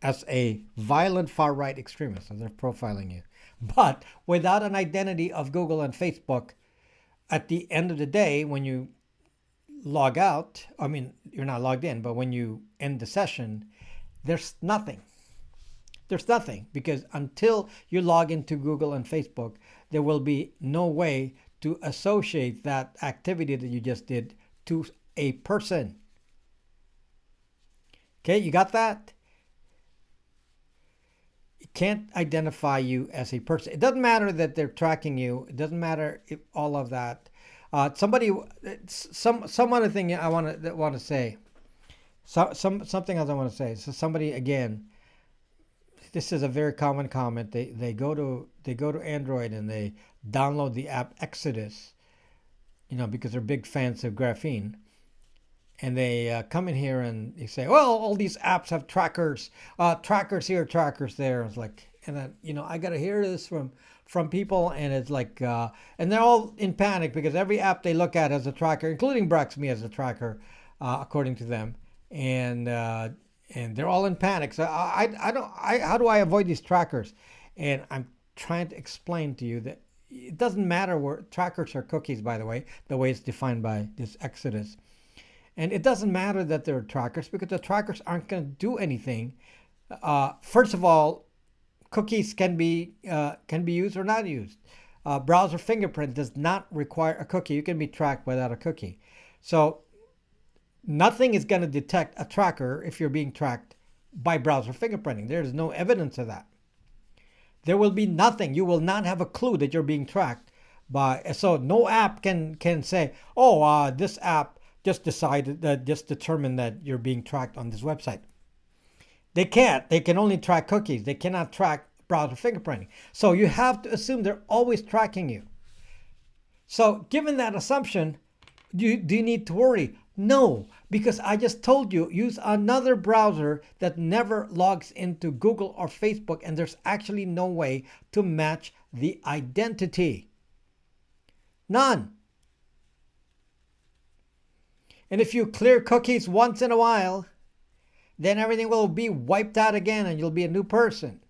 as a violent far-right extremist, and they're profiling you, but without an identity of Google and Facebook. At the end of the day, when you log out, I mean, you're not logged in, but when you end the session, there's nothing. There's nothing, because until you log into Google and Facebook, there will be no way to associate that activity that you just did to a person. Okay, you got that? It can't identify you as a person. It doesn't matter that they're tracking you. It doesn't matter if all of that. Some other thing I want to say. Something else I want to say. So somebody, again, this is a very common comment. They go to Android and they download the app Exodus, because they're big fans of graphene. And they come in here and they say, well, all these apps have trackers, trackers here, trackers there. It's like, and then, I got to hear this from people, and it's like, and they're all in panic because every app they look at has a tracker, including Me as a tracker, according to them. And they're all in panic. So how do I avoid these trackers? And I'm trying to explain to you that it doesn't matter where trackers are cookies, by the way it's defined by this Exodus. And it doesn't matter that they're trackers, because the trackers aren't going to do anything. First of all, cookies can be used or not used. Browser fingerprint does not require a cookie. You can be tracked without a cookie. So nothing is going to detect a tracker if you're being tracked by browser fingerprinting. There's no evidence of that. There will be nothing. You will not have a clue that you're being tracked by. So no app can say, oh, this app just determined that you're being tracked on this website. They can't. They can only track cookies. They cannot track browser fingerprinting. So you have to assume they're always tracking you. So given that assumption, do you need to worry? No, because I just told you, use another browser that never logs into Google or Facebook, and there's actually no way to match the identity. None. And if you clear cookies once in a while, then everything will be wiped out again and you'll be a new person.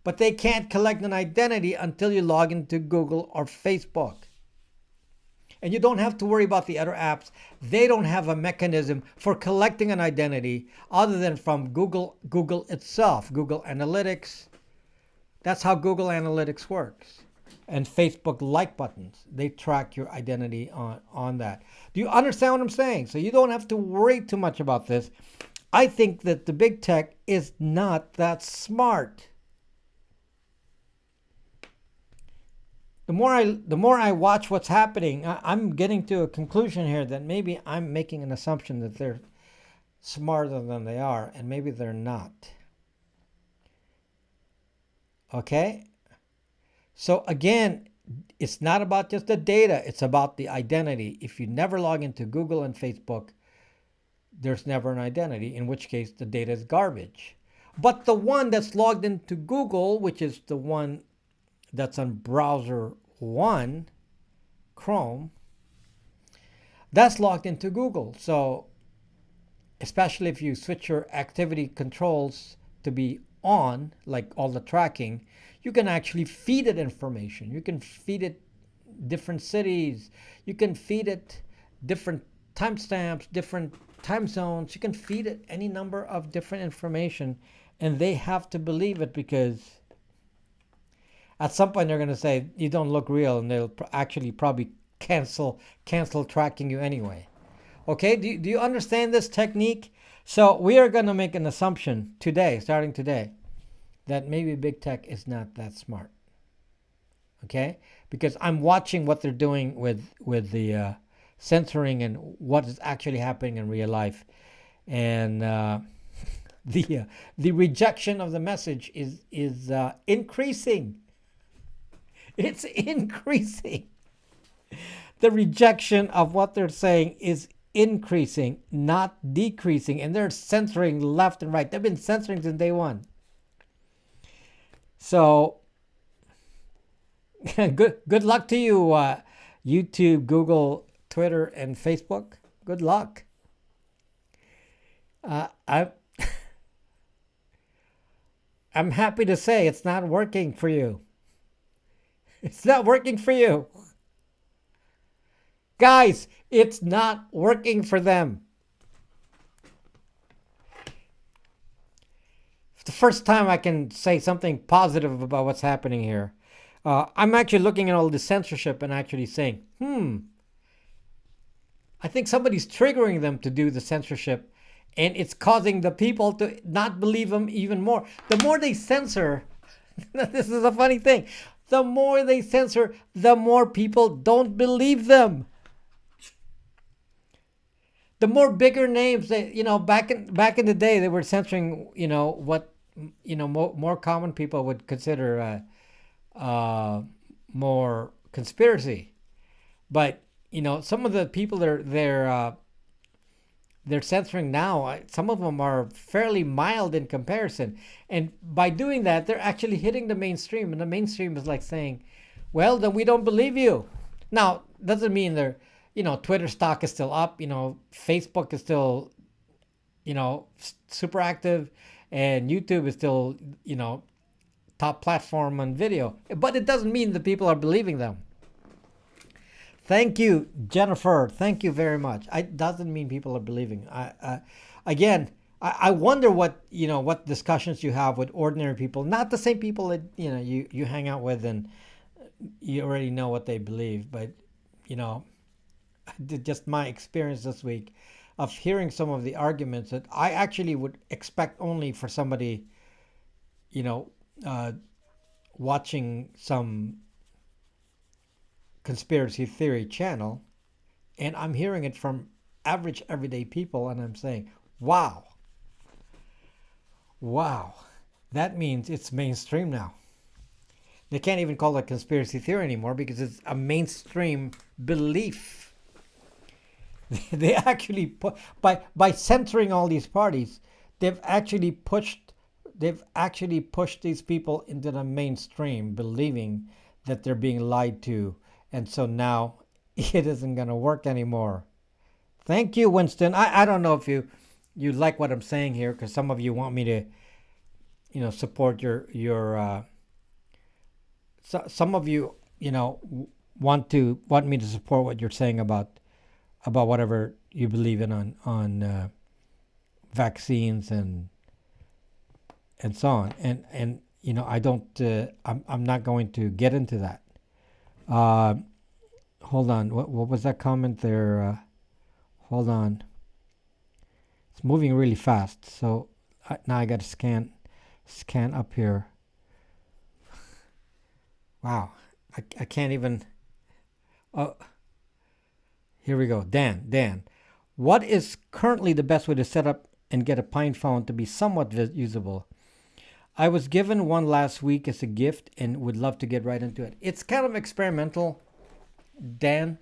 But they can't collect an identity until you log into Google or Facebook. And you don't have to worry about the other apps. They don't have a mechanism for collecting an identity other than from Google itself, Google Analytics. That's how Google Analytics works. And Facebook like buttons, they track your identity on that. Do you understand what I'm saying? So you don't have to worry too much about this. I think that the big tech is not that smart. The more I watch what's happening, I'm getting to a conclusion here that maybe I'm making an assumption that they're smarter than they are, and maybe they're not. Okay? So again, it's not about just the data, it's about the identity. If you never log into Google and Facebook, there's never an identity, in which case the data is garbage. But the one that's logged into Google, which is the one that's on browser 1, Chrome, that's logged into Google. So especially if you switch your activity controls to be on, like all the tracking, you can actually feed it information. You can feed it different cities. You can feed it different timestamps, different time zones. You can feed it any number of different information, and they have to believe it, because at some point they're going to say you don't look real, and they'll actually probably cancel tracking you anyway. Okay, do you understand this technique? So we are going to make an assumption today, starting today, that maybe big tech is not that smart. Okay, because I'm watching what they're doing with the censoring and what is actually happening in real life, and the rejection of the message is increasing. It's increasing. The rejection of what they're saying is increasing, not decreasing, and they're censoring left and right. They've been censoring since day one. So good luck to you, YouTube, Google, Twitter, and Facebook. Good luck. I'm happy to say it's not working for you. It's not working for you. Guys, it's not working for them. It's the first time I can say something positive about what's happening here. I'm actually looking at all the censorship and actually saying, I think somebody's triggering them to do the censorship, and it's causing the people to not believe them even more. The more they censor, this is a funny thing, the more they censor, the more people don't believe them. The more bigger names, they, back in the day, they were censoring, what, more common people would consider more conspiracy. But some of the people they're censoring now, some of them are fairly mild in comparison. And by doing that, they're actually hitting the mainstream. And the mainstream is like saying, well, then we don't believe you. Now, doesn't mean they're, Twitter stock is still up. Facebook is still, super active. And YouTube is still, top platform on video. But it doesn't mean that people are believing them. Thank you, Jennifer. Thank you very much. It doesn't mean people are believing. I wonder what what discussions you have with ordinary people, not the same people that you hang out with and you already know what they believe. But just my experience this week of hearing some of the arguments that I actually would expect only for somebody watching some conspiracy theory channel, and I'm hearing it from average everyday people, and I'm saying, wow, wow, that means it's mainstream now. They can't even call it conspiracy theory anymore because it's a mainstream belief. They actually put, by censoring all these parties, they've actually pushed these people into the mainstream, believing that they're being lied to, and so now it isn't going to work anymore. Thank you, Winston. I don't know if you like what I'm saying here, because some of you want me to support your some of you want me to support what you're saying about whatever you believe in on vaccines and so on, and I don't I'm not going to get into that. Hold on, what was that comment there? Hold on, it's moving really fast, so now I got to scan up here. Wow, I can't even. Oh, here we go. Dan, what is currently the best way to set up and get a Pine phone to be somewhat usable? I was given one last week as a gift and would love to get right into it. It's kind of experimental, Dan.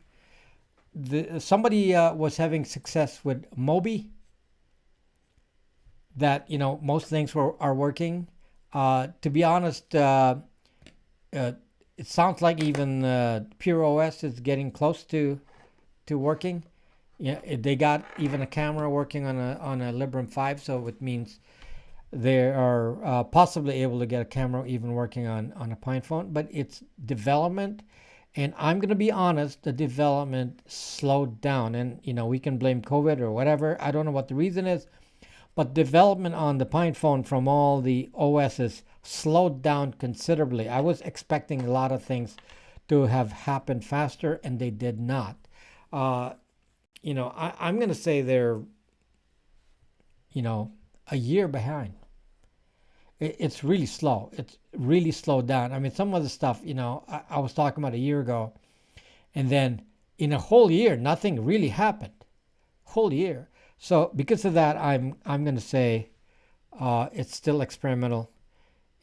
Somebody was having success with Mobi. That most things are working. To be honest, it sounds like even Pure OS is getting close to working. Yeah, they got even a camera working on a Librem 5, so it means they are possibly able to get a camera even working on a Pine phone. But it's development, and I'm going to be honest, the development slowed down. And we can blame COVID or whatever. I don't know what the reason is, but development on the Pine phone from all the OSs slowed down considerably. I was expecting a lot of things to have happened faster, and they did not. I'm going to say they're, a year behind. It's really slow. It's really slowed down. I mean, some of the stuff, I was talking about a year ago, and then in a whole year, nothing really happened. Whole year. So because of that, I'm going to say it's still experimental,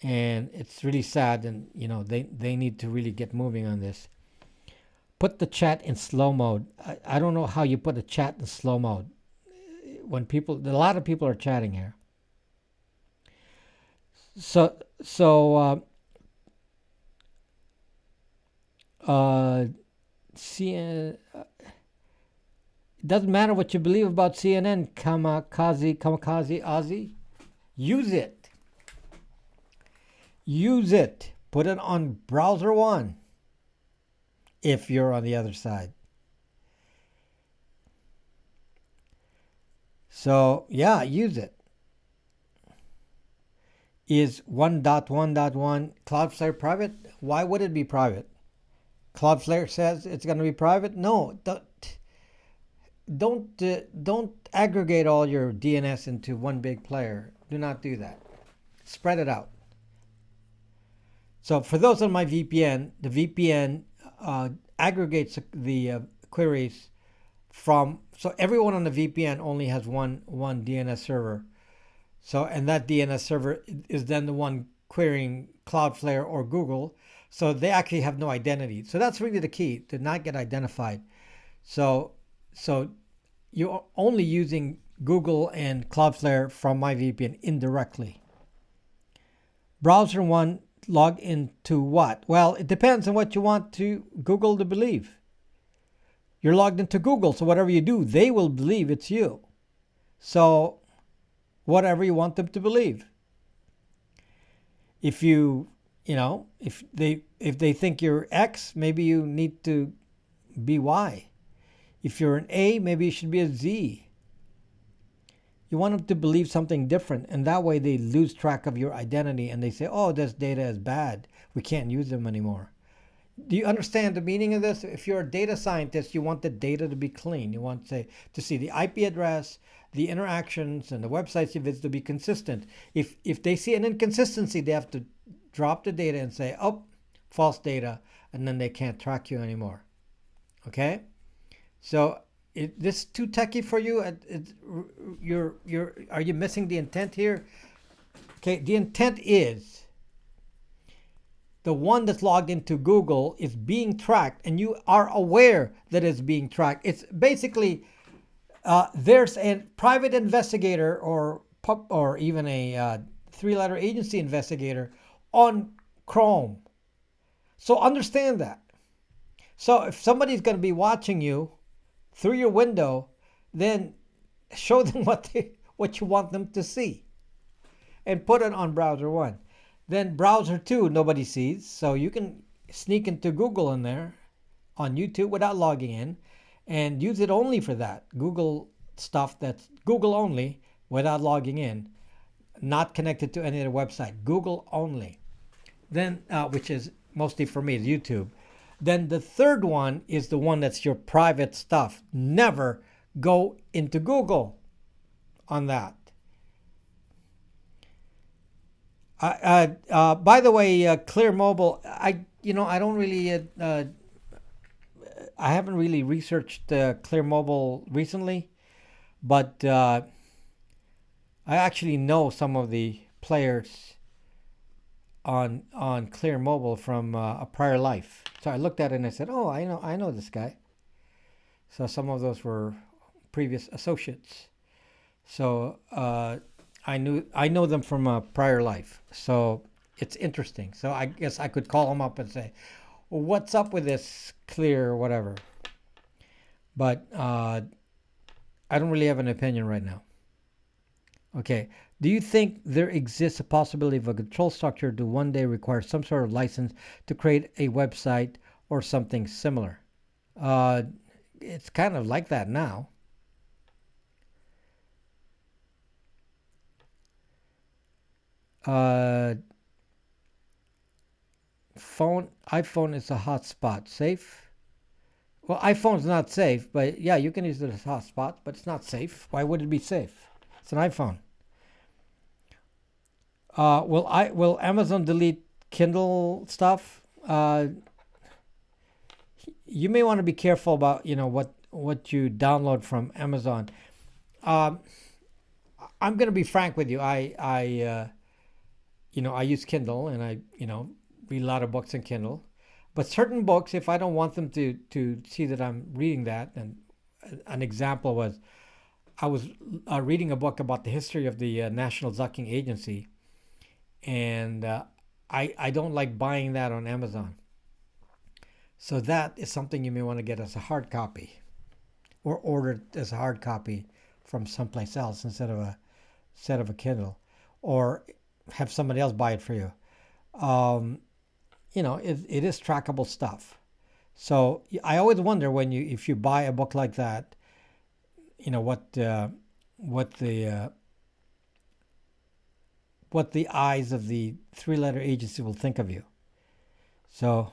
and it's really sad, and they need to really get moving on this. Put the chat in slow mode. I don't know how you put a chat in slow mode when a lot of people are chatting here. So CNN. It doesn't matter what you believe about CNN, kamikaze Ozzy. Use it. Use it. Put it on browser 1 if you're on the other side. So, yeah, use it. Is 1.1.1 Cloudflare private? Why would it be private? Cloudflare says it's going to be private? No, don't aggregate all your DNS into one big player. Do not do that. Spread it out. So for those on my VPN, the VPN aggregates the queries from. So everyone on the VPN only has one DNS server. So and that DNS server is then the one querying Cloudflare or Google. So they actually have no identity. So that's really the key, to not get identified. So you're only using Google and Cloudflare from my VPN indirectly. Browser 1, log into what? Well, it depends on what you want to Google to believe. You're logged into Google, so whatever you do, they will believe it's you. So whatever you want them to believe. If if they think you're X, maybe you need to be Y. If you're an A, maybe you should be a Z. You want them to believe something different, and that way they lose track of your identity and they say, oh, this data is bad. We can't use them anymore. Do you understand the meaning of this? If you're a data scientist, you want the data to be clean. You want to see the IP address, the interactions, and the websites you visit to be consistent. If they see an inconsistency, they have to drop the data and say, oh, false data, and then they can't track you anymore. Okay? So this too techy for you? Are you missing the intent here? Okay, the intent is the one that's logged into Google is being tracked, and you are aware that it's being tracked. It's basically there's a private investigator or even a three-letter agency investigator on Chrome. So understand that. So if somebody's going to be watching you through your window, then show them what you want them to see, and put it on browser 1. Then browser 2 nobody sees, so you can sneak into Google in there on YouTube without logging in and use it only for that. Google stuff that's Google only without logging in, not connected to any other website. Google only. Then, which is mostly for me, is YouTube. Then the third one is the one that's your private stuff. Never go into Google on that. By the way, Clear Mobile, I don't really, I haven't really researched Clear Mobile recently, but I actually know some of the players on Clear Mobile from a prior life. So I looked at it and I said, oh, I know this guy. So some of those were previous associates. So I know them from a prior life. So it's interesting. So I guess I could call them up and say, well, what's up with this Clear or whatever? But I don't really have an opinion right now. Okay. Do you think there exists a possibility of a control structure to one day require some sort of license to create a website or something similar? It's kind of like that now. iPhone is a hotspot. Safe? Well, iPhone's not safe, but yeah, you can use it as a hotspot, but it's not safe. Why would it be safe? It's an iPhone. Will Amazon delete Kindle stuff? You may want to be careful about what you download from Amazon. I'm going to be frank with you. I use Kindle, and I read a lot of books in Kindle. But certain books, if I don't want them to see that I'm reading that, and an example was I was reading a book about the history of the National Zucking Agency, and I don't like buying that on Amazon. So that is something you may want to get as a hard copy, or order it as a hard copy from someplace else instead of a Kindle, or have somebody else buy it for you. It is trackable stuff. So I always wonder if you buy a book like that, what the eyes of the three-letter agency will think of you. So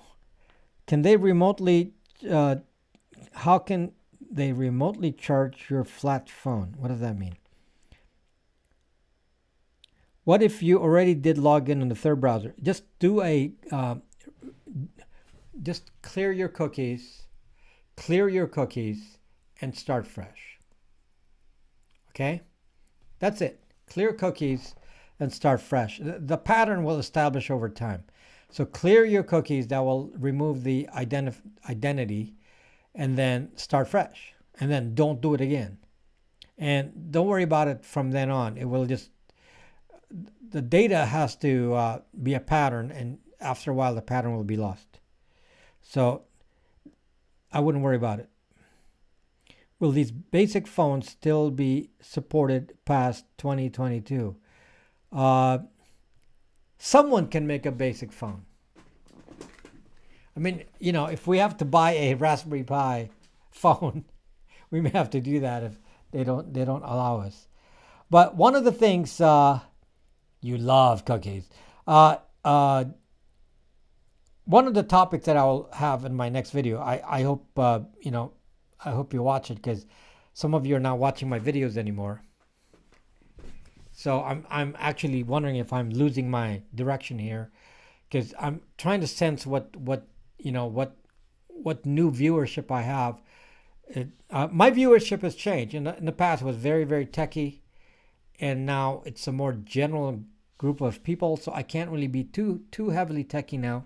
can they remotely, how can they remotely charge your flat phone? What does that mean? What if you already did log in on the third browser? Just just clear your cookies, and start fresh. Okay? That's it. Clear cookies and start fresh. The pattern will establish over time. So clear your cookies. That will remove the identity, and then start fresh. And then don't do it again. And don't worry about it from then on. It will just, the data has to be a pattern, and after a while the pattern will be lost. So I wouldn't worry about it. Will these basic phones still be supported past 2022? Someone can make a basic phone. I mean, if we have to buy a Raspberry Pi phone, we may have to do that if they don't allow us. But one of the things, you love cookies. One of the topics that I will have in my next video, I hope I hope you watch it, because some of you are not watching my videos anymore. So I'm actually wondering if I'm losing my direction here. because I'm trying to sense what you know what new viewership I have. My viewership has changed. In the past, it was very, very techy, and now it's a more general group of people. So I can't really be too heavily techy now,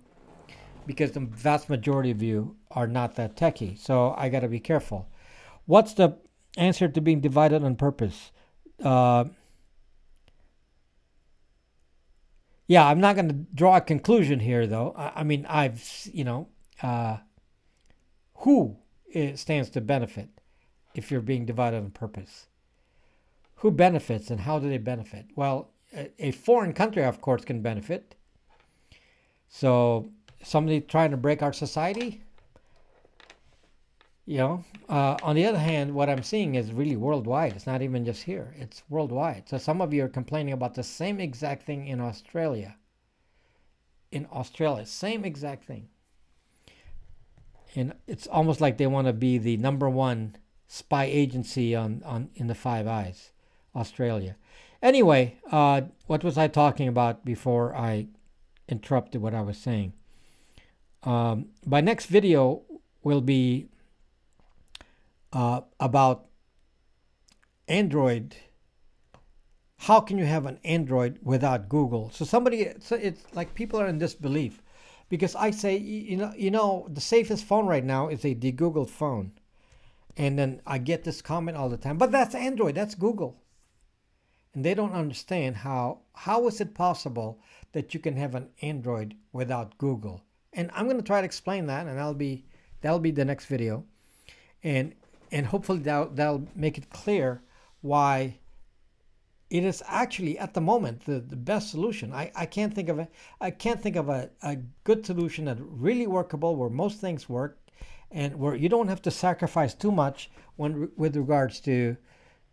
because the vast majority of you are not that techy. So I got to be careful. What's the answer to being divided on purpose? Yeah, I'm not going to draw a conclusion here, though. I mean, who it stands to benefit if you're being divided on purpose? Who benefits and how do they benefit? Well, a foreign country, of course, can benefit. So somebody trying to break our society, on the other hand, what I'm seeing is really worldwide. It's not even just here. It's worldwide. So some of you are complaining about the same exact thing in Australia. Same exact thing. And it's almost like they want to be the number one spy agency in the Five Eyes, Australia. Anyway, what was I talking about before I interrupted what I was saying? My next video will be about Android. How can you have an Android without Google? So it's like people are in disbelief, because I say, the safest phone right now is a de-Googled phone. And then I get this comment all the time, but that's Android, that's Google. And they don't understand how is it possible that you can have an Android without Google. And I'm going to try to explain that, and that'll be the next video. And hopefully that'll make it clear why it is actually at the moment the best solution. I can't think of a good solution that's really workable, where most things work, and where you don't have to sacrifice too much with regards to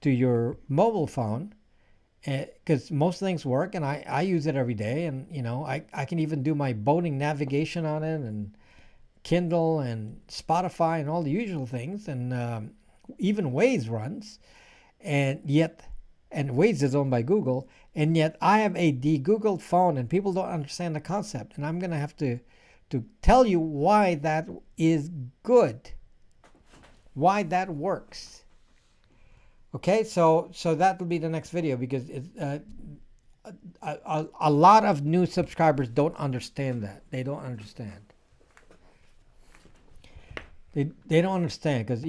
your mobile phone, because most things work, and I use it every day, and I can even do my boating navigation on it, and Kindle and Spotify and all the usual things, and even Waze runs, and Waze is owned by Google, and yet I have a de-Googled phone, and people don't understand the concept, and I'm going to have to tell you why that is good, why that works. Okay, so that will be the next video, because a lot of new subscribers don't understand that. They don't understand. They don't understand, because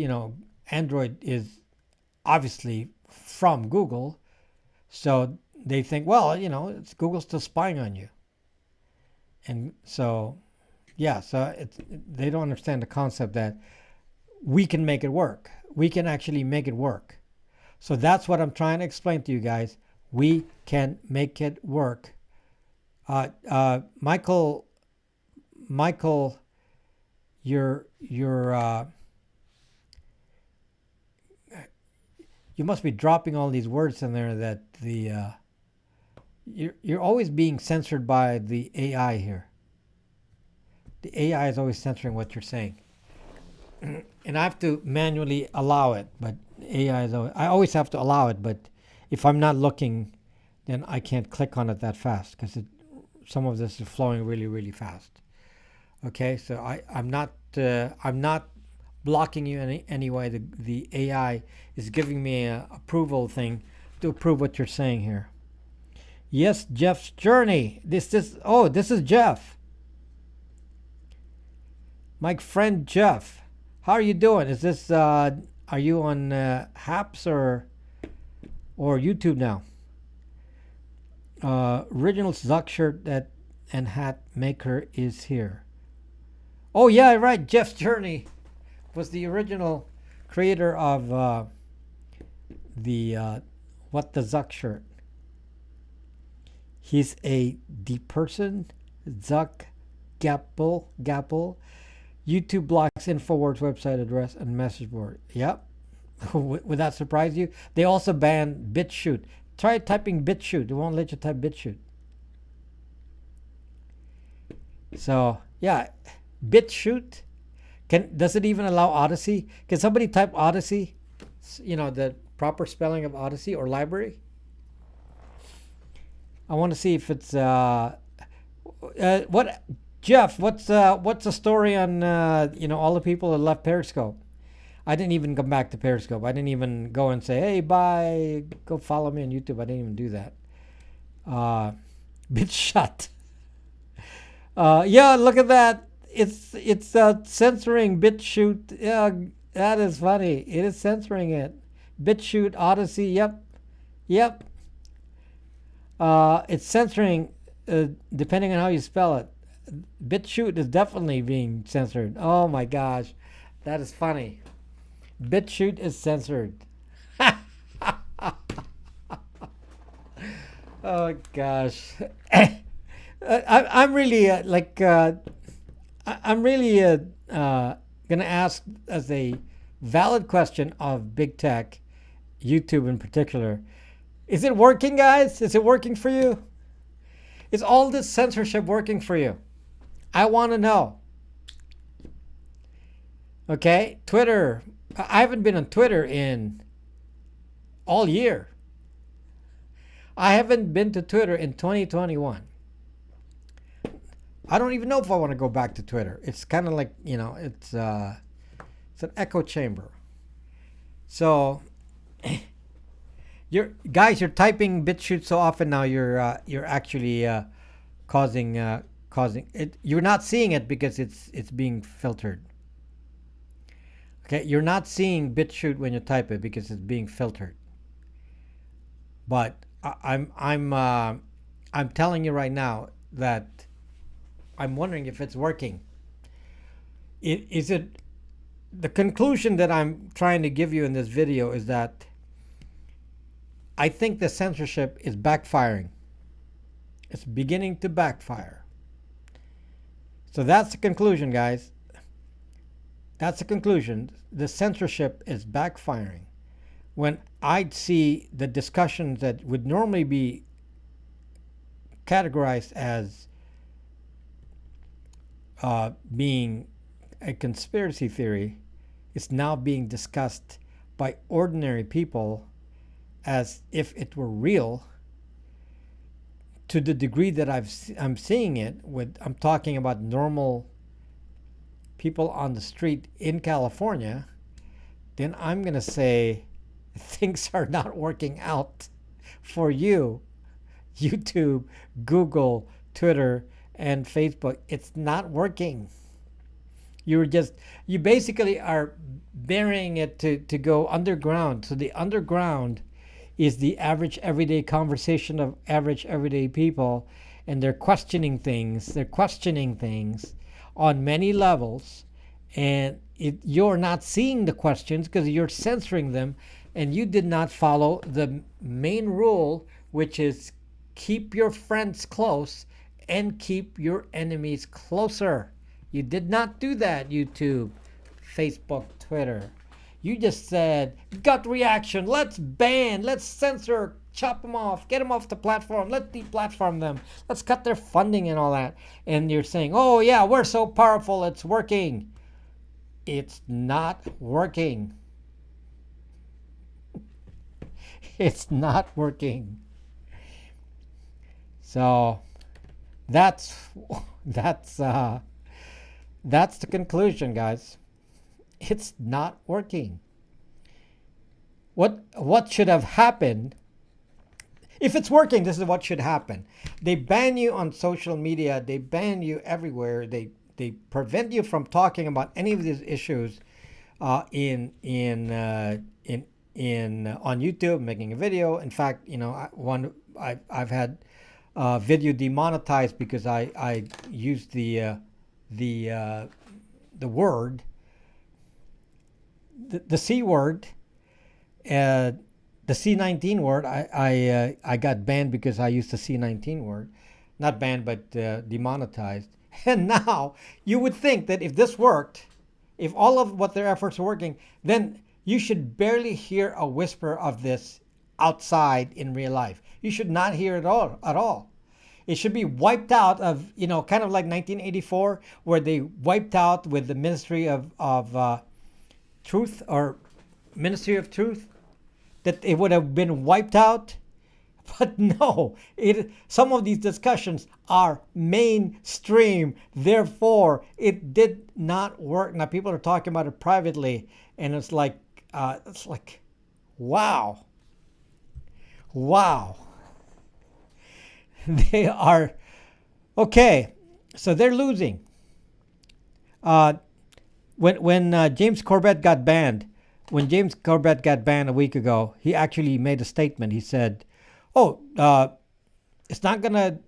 Android is obviously from Google, so they think, well, it's Google's still spying on you, and so they don't understand the concept that we can make it work. We can actually make it work. So that's what I'm trying to explain to you guys. We can make it work. Michael, you must be dropping all these words in there that you're always being censored by the AI here. The AI is always censoring what you're saying, and I have to manually allow it. But AI I always have to allow it. But if I'm not looking, then I can't click on it that fast, because some of this is flowing really, really fast. Okay, so I'm not blocking you anyway. The AI is giving me a approval thing to approve what you're saying here. Yes, Jeff's journey. This is Jeff. My friend Jeff. How are you doing? Is this are you on Haps or YouTube now? Original Zuck shirt and hat maker is here. Oh yeah, right. Jeff's journey was the original creator of the What the Zuck shirt. He's the person, Zuck Gapple. YouTube blocks, Infowars website address, and message board. Yep. Would that surprise you? They also banned BitChute. Try typing BitChute. It won't let you type BitChute. So yeah, BitChute. Does it even allow Odyssey? Can somebody type Odyssey? The proper spelling of Odyssey or library. I want to see if it's what, Jeff? What's the story on all the people that left Periscope? I didn't even come back to Periscope. I didn't even go and say, "Hey, bye. Go follow me on YouTube." I didn't even do that. Bit shut. Yeah, look at that. It's censoring BitChute. Yeah, that is funny. It is censoring it. BitChute, Odyssey. Yep, yep. It's censoring depending on how you spell it. BitChute is definitely being censored. Oh my gosh, that is funny. BitChute is censored. Oh gosh. I'm really I'm really gonna ask as a valid question of big tech, YouTube in particular. Is it working, guys? Is it working for you? Is all this censorship working for you? I want to know. Okay, Twitter. I haven't been on Twitter in all year. I haven't been to Twitter in 2021. I don't even know if I want to go back to Twitter. It's kind of like, it's an echo chamber. So, you're typing BitChute so often now. You're actually causing it. You're not seeing it because it's being filtered. Okay, you're not seeing BitChute when you type it because it's being filtered. But I'm telling you right now that I'm wondering if it's working. Is it the conclusion that I'm trying to give you in this video is that I think the censorship is backfiring. It's beginning to backfire. So that's the conclusion, guys. That's the conclusion. The censorship is backfiring. When I'd see the discussions that would normally be categorized as being a conspiracy theory, it's now being discussed by ordinary people as if it were real, to the degree that I'm seeing it I'm talking about normal people on the street in California. Then I'm going to say things are not working out for you, YouTube, Google, Twitter, and Facebook. It's not working. You basically are burying it to go underground. So the underground is the average everyday conversation of average everyday people, and they're questioning things. They're questioning things on many levels, and you're not seeing the questions because you're censoring them, and you did not follow the main rule, which is keep your friends close and keep your enemies closer. You did not do that, YouTube, Facebook, Twitter. You just said, gut reaction, let's ban, let's censor, chop them off, get them off the platform, let's deplatform them, let's cut their funding and all that. And you're saying, oh yeah, we're so powerful, it's working. It's not working. It's not working. So that's the conclusion, guys. It's not working. What should have happened? If it's working, this is what should happen. They ban you on social media. They ban you everywhere. They prevent you from talking about any of these issues on YouTube, making a video. In fact, I've had video demonetized because I used the word, the C word, the C19 word. I got banned because I used the C19 word, not banned but demonetized. And now you would think that if this worked, if all of what their efforts are working, then you should barely hear a whisper of this outside in real life. You should not hear it at all. It should be wiped out of, kind of like 1984, where they wiped out with the Ministry of Truth, or Ministry of Truth, that it would have been wiped out. But no, some of these discussions are mainstream. Therefore, it did not work. Now people are talking about it privately, and it's like, wow, wow. They are okay. So they're losing. Uh, when James Corbett got banned, when James Corbett got banned a week ago, he actually made a statement. He said, "Oh, it's not gonna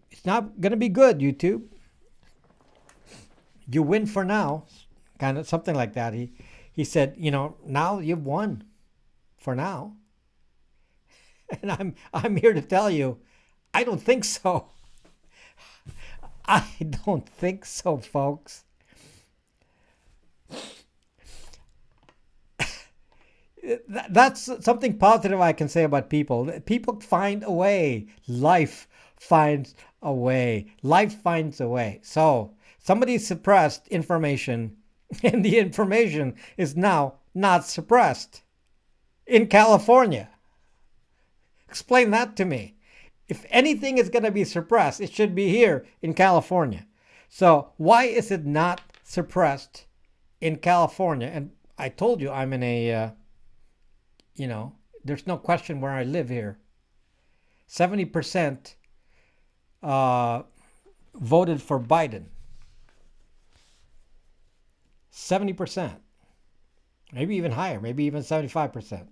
be good, YouTube. You win for now," kind of something like that. He said, now you've won, for now. And I'm here to tell you, I don't think so. I don't think so, folks. That's something positive I can say about people. People find a way. Life finds a way. Life finds a way. So somebody suppressed information, and the information is now not suppressed in California. Explain that to me. If anything is going to be suppressed, it should be here in California. So why is it not suppressed in California? And I told you I'm in a, there's no question where I live here. 70% voted for Biden. 70%. Maybe even higher, maybe even 75%.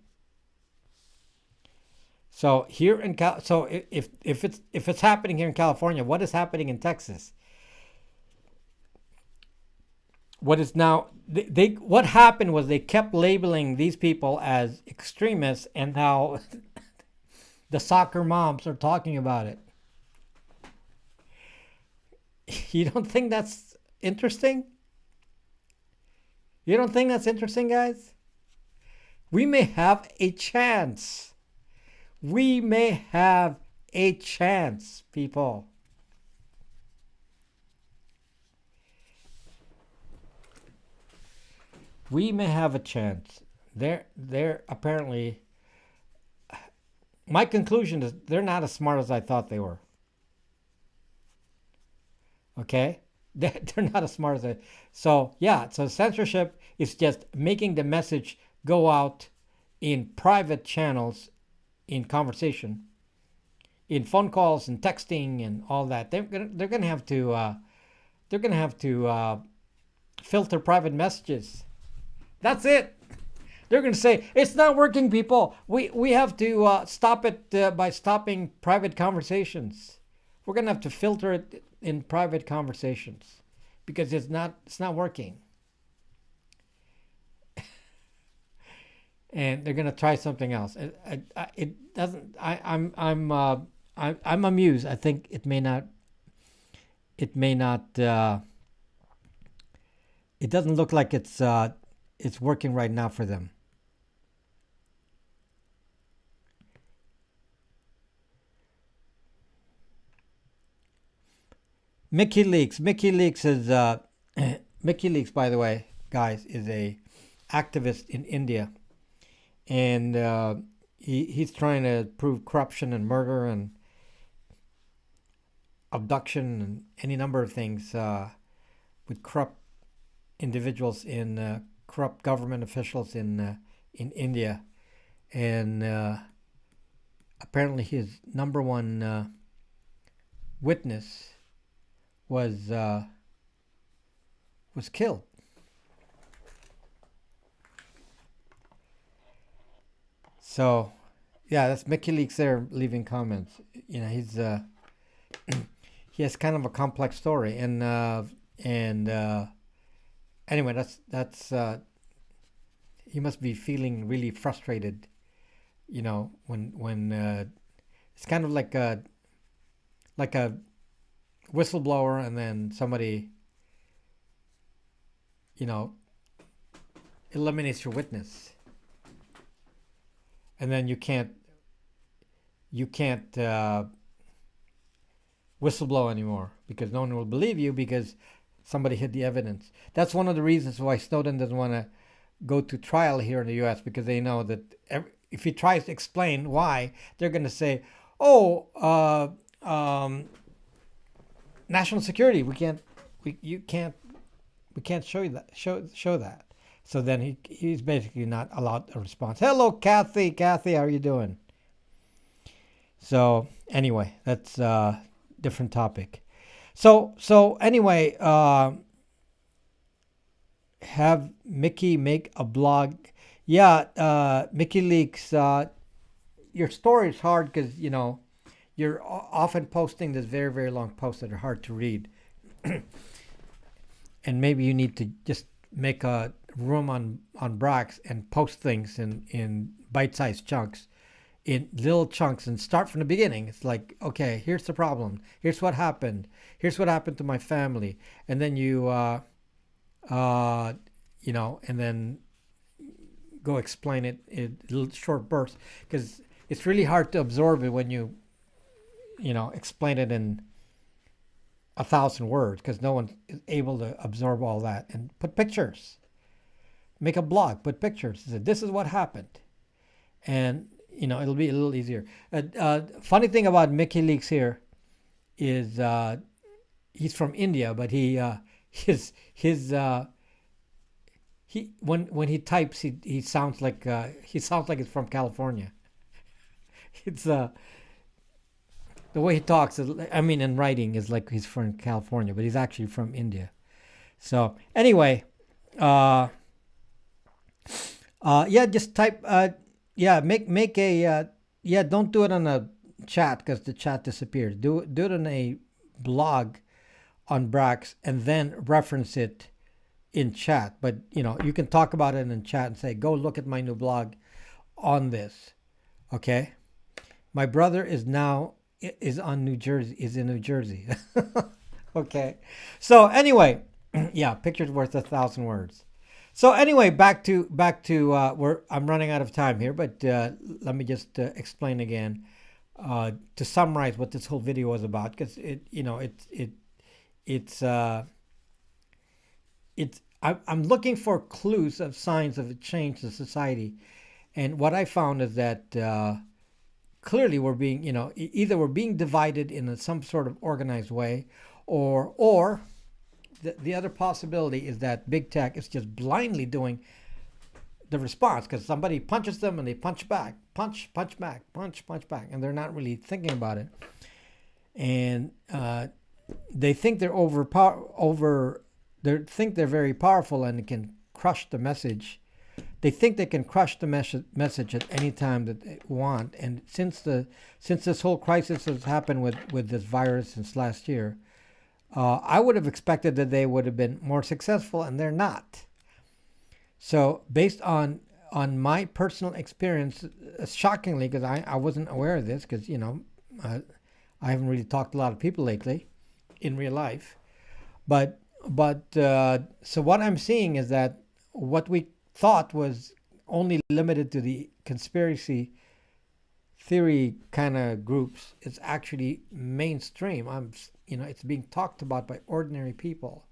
So here in so if it's happening here in California, what is happening in Texas? What is now what happened was they kept labeling these people as extremists, and now the soccer moms are talking about it. You don't think that's interesting? You don't think that's interesting, guys? We may have a chance. We may have a chance, people. We may have a chance. They're apparently, my conclusion is they're not as smart as I thought they were. Okay? They're not as smart as I. So censorship is just making the message go out in private channels, in conversation, in phone calls and texting and all that. They're gonna have to filter private messages. That's it. They're gonna say it's not working, people. We have to stop it by stopping private conversations. We're gonna have to filter it in private conversations because it's not working. And they're gonna try something else. It doesn't. I'm amused. I think it may not. It doesn't look like it's working right now for them. WikiLeaks is WikiLeaks, by the way, guys, is a activist in India, and he's trying to prove corruption and murder and abduction and any number of things with corrupt individuals in corrupt government officials in India, and apparently his number one witness was killed. So, yeah, that's WikiLeaks there leaving comments. He's he has kind of a complex story, and anyway, that's he must be feeling really frustrated. When it's kind of like a whistleblower, and then somebody eliminates your witness, and then you can't whistleblow anymore because no one will believe you because somebody hid the evidence. That's one of the reasons why Snowden doesn't want to go to trial here in the U.S., because they know that if he tries to explain why, they're going to say, oh, national security. We can't show you that. Show that. So then he's basically not allowed a response. Hello, Kathy. Kathy, how are you doing? So anyway, that's a different topic. So anyway, have Mickey make a blog. Yeah, Mickey Leaks. Your story is hard because you're often posting this very very long posts that are hard to read, and maybe you need to just make a room on Brax and post things in bite-sized chunks, in little chunks, and start from the beginning. It's like, okay, here's the problem. Here's what happened. Here's what happened to my family, and then and then go explain it in little short bursts, because it's really hard to absorb it when you explain it in 1,000 words, because no one is able to absorb all that. And put pictures. Make a blog. Put pictures. This is what happened, and it'll be a little easier. Funny thing about Mickey Leaks here is he's from India, but when he types, he sounds like he's from California. It's the way he talks in writing is like he's from California, but he's actually from India. So anyway, just type. Make a Don't do it on a chat, because the chat disappears. Do it on a blog on Brax, and then reference it in chat. But you can talk about it in chat and say, go look at my new blog on this. Okay. My brother is in New Jersey. Okay. So anyway, pictures worth 1,000 words. So anyway, back to I'm running out of time here, but let me just explain again to summarize what this whole video was about, because I'm looking for clues of signs of a change in society, and what I found is that clearly we're being either we're being divided in some sort of organized way, or the other possibility is that big tech is just blindly doing the response, because somebody punches them and they punch back, punch back, punch back, and they're not really thinking about it, and they think they're think they're very powerful and can crush the message. They think they can crush the message at any time that they want. And since this whole crisis has happened with this virus since last year, I would have expected that they would have been more successful, and they're not. So based on my personal experience, shockingly, because I wasn't aware of this, because I haven't really talked to a lot of people lately in real life, but so what I'm seeing is that what we thought was only limited to the conspiracy theory kind of groups, it's actually mainstream. It's being talked about by ordinary people,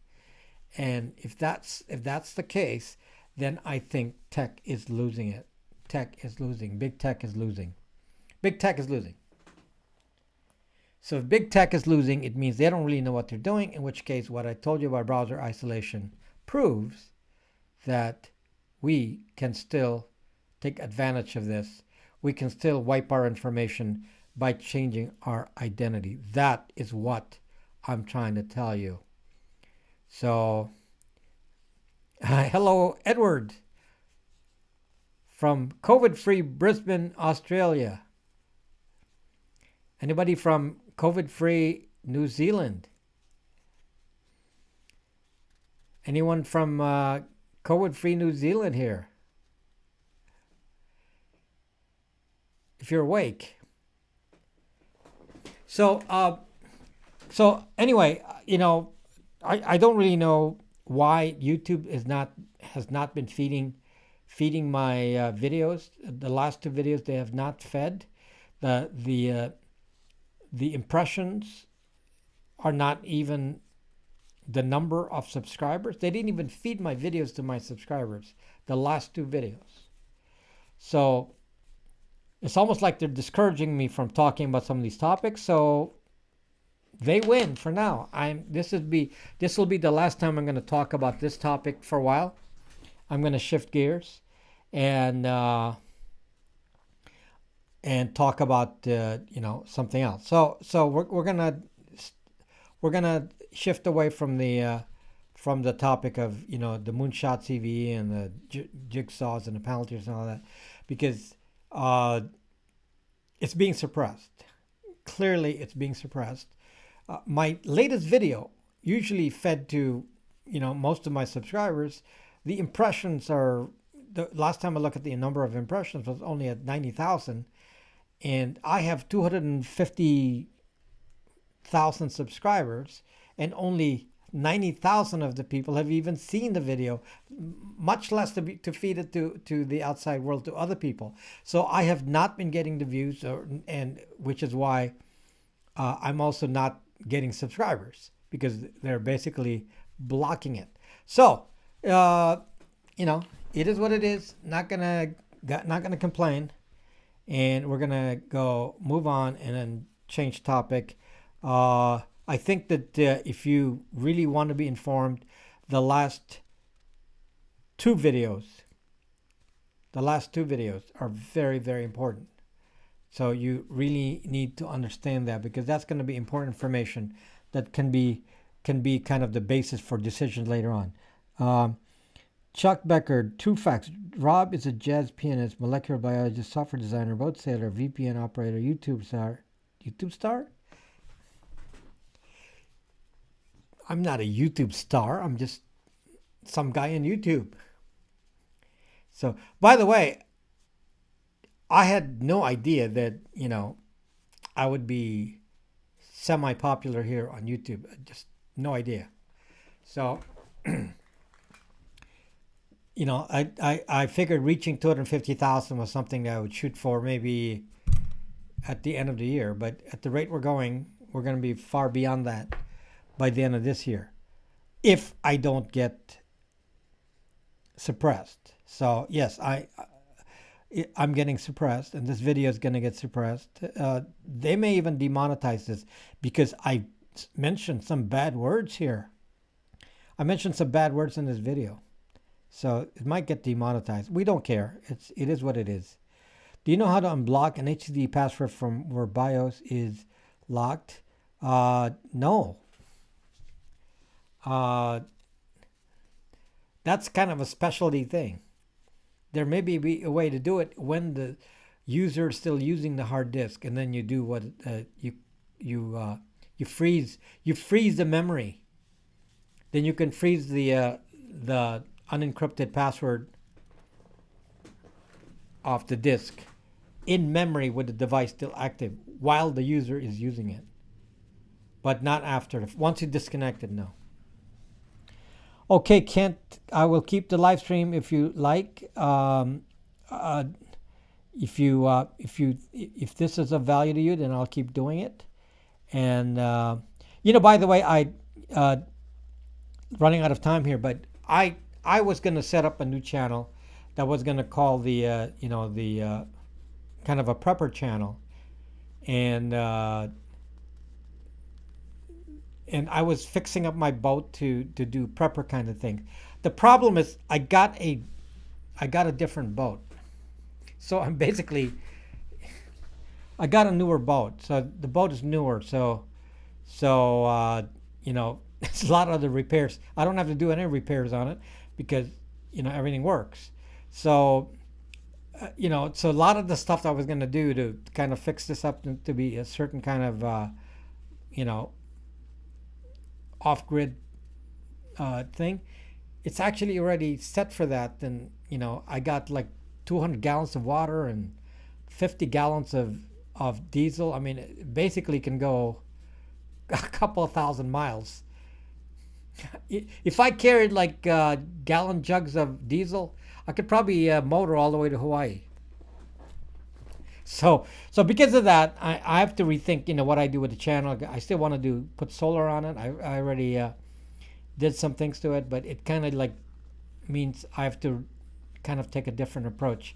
and if that's the case, then I think tech is losing it. Tech is losing. Big tech is losing. Big tech is losing. So if big tech is losing, it means they don't really know what they're doing, in which case what I told you about browser isolation proves that we can still take advantage of this. We can still wipe our information by changing our identity. That is what I'm trying to tell you. So, hello, Edward from COVID-free Brisbane, Australia. Anybody from COVID-free New Zealand? Anyone from COVID-free New Zealand here? If you're awake. So anyway, I don't really know why YouTube has not been feeding my videos. The last two videos they have not fed. The impressions are not even the number of subscribers. They didn't even feed my videos to my subscribers, the last two videos. So it's almost like they're discouraging me from talking about some of these topics. So they win for now. This will be the last time I'm going to talk about this topic for a while. I'm going to shift gears and talk about something else. So we're gonna shift away from the topic of the moonshot TV and the jigsaws and the penalties and all that, because it's being suppressed. Clearly, it's being suppressed. My latest video, usually fed to most of my subscribers, the impressions are, the last time I looked at the number of impressions was only at 90,000, and I have 250,000 subscribers, and only 90,000 of the people have even seen the video, much less to feed it to the outside world, to other people. So I have not been getting the views, and which is why I'm also not getting subscribers, because they're basically blocking it. So it is what it is. Not gonna complain, and we're gonna move on and then change topic. I think that if you really want to be informed, the last two videos are very, very important. So you really need to understand that, because that's going to be important information that can be kind of the basis for decisions later on. Chuck Becker, 2 facts. Rob is a jazz pianist, molecular biologist, software designer, boat sailor, VPN operator, YouTube star. YouTube star? I'm not a YouTube star. I'm just some guy on YouTube. So, by the way, I had no idea that, I would be semi-popular here on YouTube. Just no idea. So, I figured reaching 250,000 was something that I would shoot for maybe at the end of the year. But at the rate we're going to be far beyond that by the end of this year, if I don't get suppressed. So yes, I'm getting suppressed, and this video is going to get suppressed. They may even demonetize this, because I mentioned some bad words here. I mentioned some bad words in this video, so it might get demonetized. We don't care. It is what it is. Do you know how to unblock an HTTP password from where BIOS is locked? No. That's kind of a specialty thing. There may be a way to do it when the user is still using the hard disk, and then you do what you freeze the memory. Then you can freeze the unencrypted password off the disk in memory with the device still active while the user is using it, but not after. Once you disconnect it, no. Okay, Kent, I will keep the live stream if you like. If this is of value to you, then I'll keep doing it. And by the way, I running out of time here, but I was going to set up a new channel that was going to call the kind of a prepper channel, and I was fixing up my boat to do prepper kind of thing. The problem is I got a different boat. So I got a newer boat. So the boat is newer. So there's a lot of other repairs. I don't have to do any repairs on it, because everything works. So so a lot of the stuff that I was going to do to kind of fix this up to be a certain kind of off-grid thing, it's actually already set for that. And I got like 200 gallons of water and 50 gallons of diesel. I mean, it basically can go a couple of thousand miles. If I carried like gallon jugs of diesel, I could probably motor all the way to Hawaii. So because of that, I have to rethink, what I do with the channel. I still want to put solar on it. I already did some things to it, but it kind of like means I have to kind of take a different approach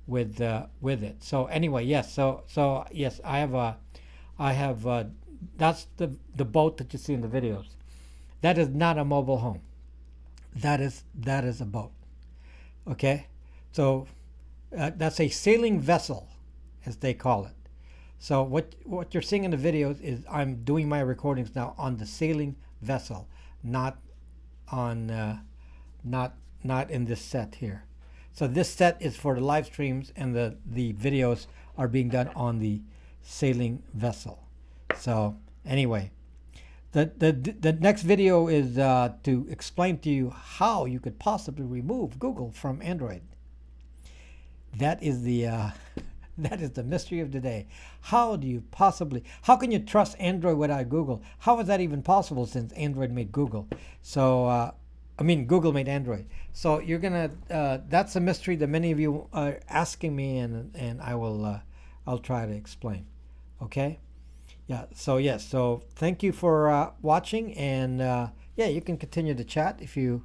with it. So anyway, yes. So yes, I have that's the boat that you see in the videos. That is not a mobile home. That is a boat. Okay, so that's a sailing vessel, as they call it. So what you're seeing in the videos is I'm doing my recordings now on the sailing vessel, not on not in this set here. So this set is for the live streams, and the videos are being done on the sailing vessel. So anyway, the next video is to explain to you how you could possibly remove Google from Android. That is the that is the mystery of today. How can you trust Android without Google? How is that even possible since Android made Google? So Google made Android. So you're gonna that's a mystery that many of you are asking me, and I'll try to explain. Okay. Yeah. So yes. So thank you for watching, and yeah, you can continue to chat if you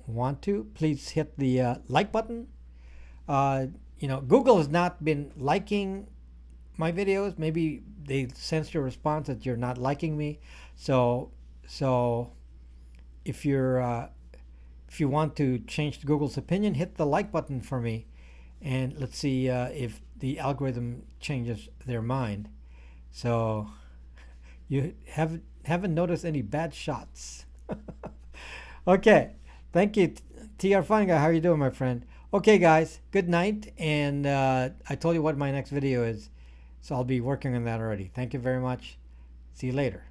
want to. Please hit the like button. Google has not been liking my videos. Maybe they sense your response that you're not liking me. So if you want to change Google's opinion, hit the like button for me, and let's see if the algorithm changes their mind. So you haven't noticed any bad shots. Okay, thank you, TR Fun Guy. How are you doing, my friend? Okay, guys, good night, and I told you what my next video is, so I'll be working on that already. Thank you very much. See you later.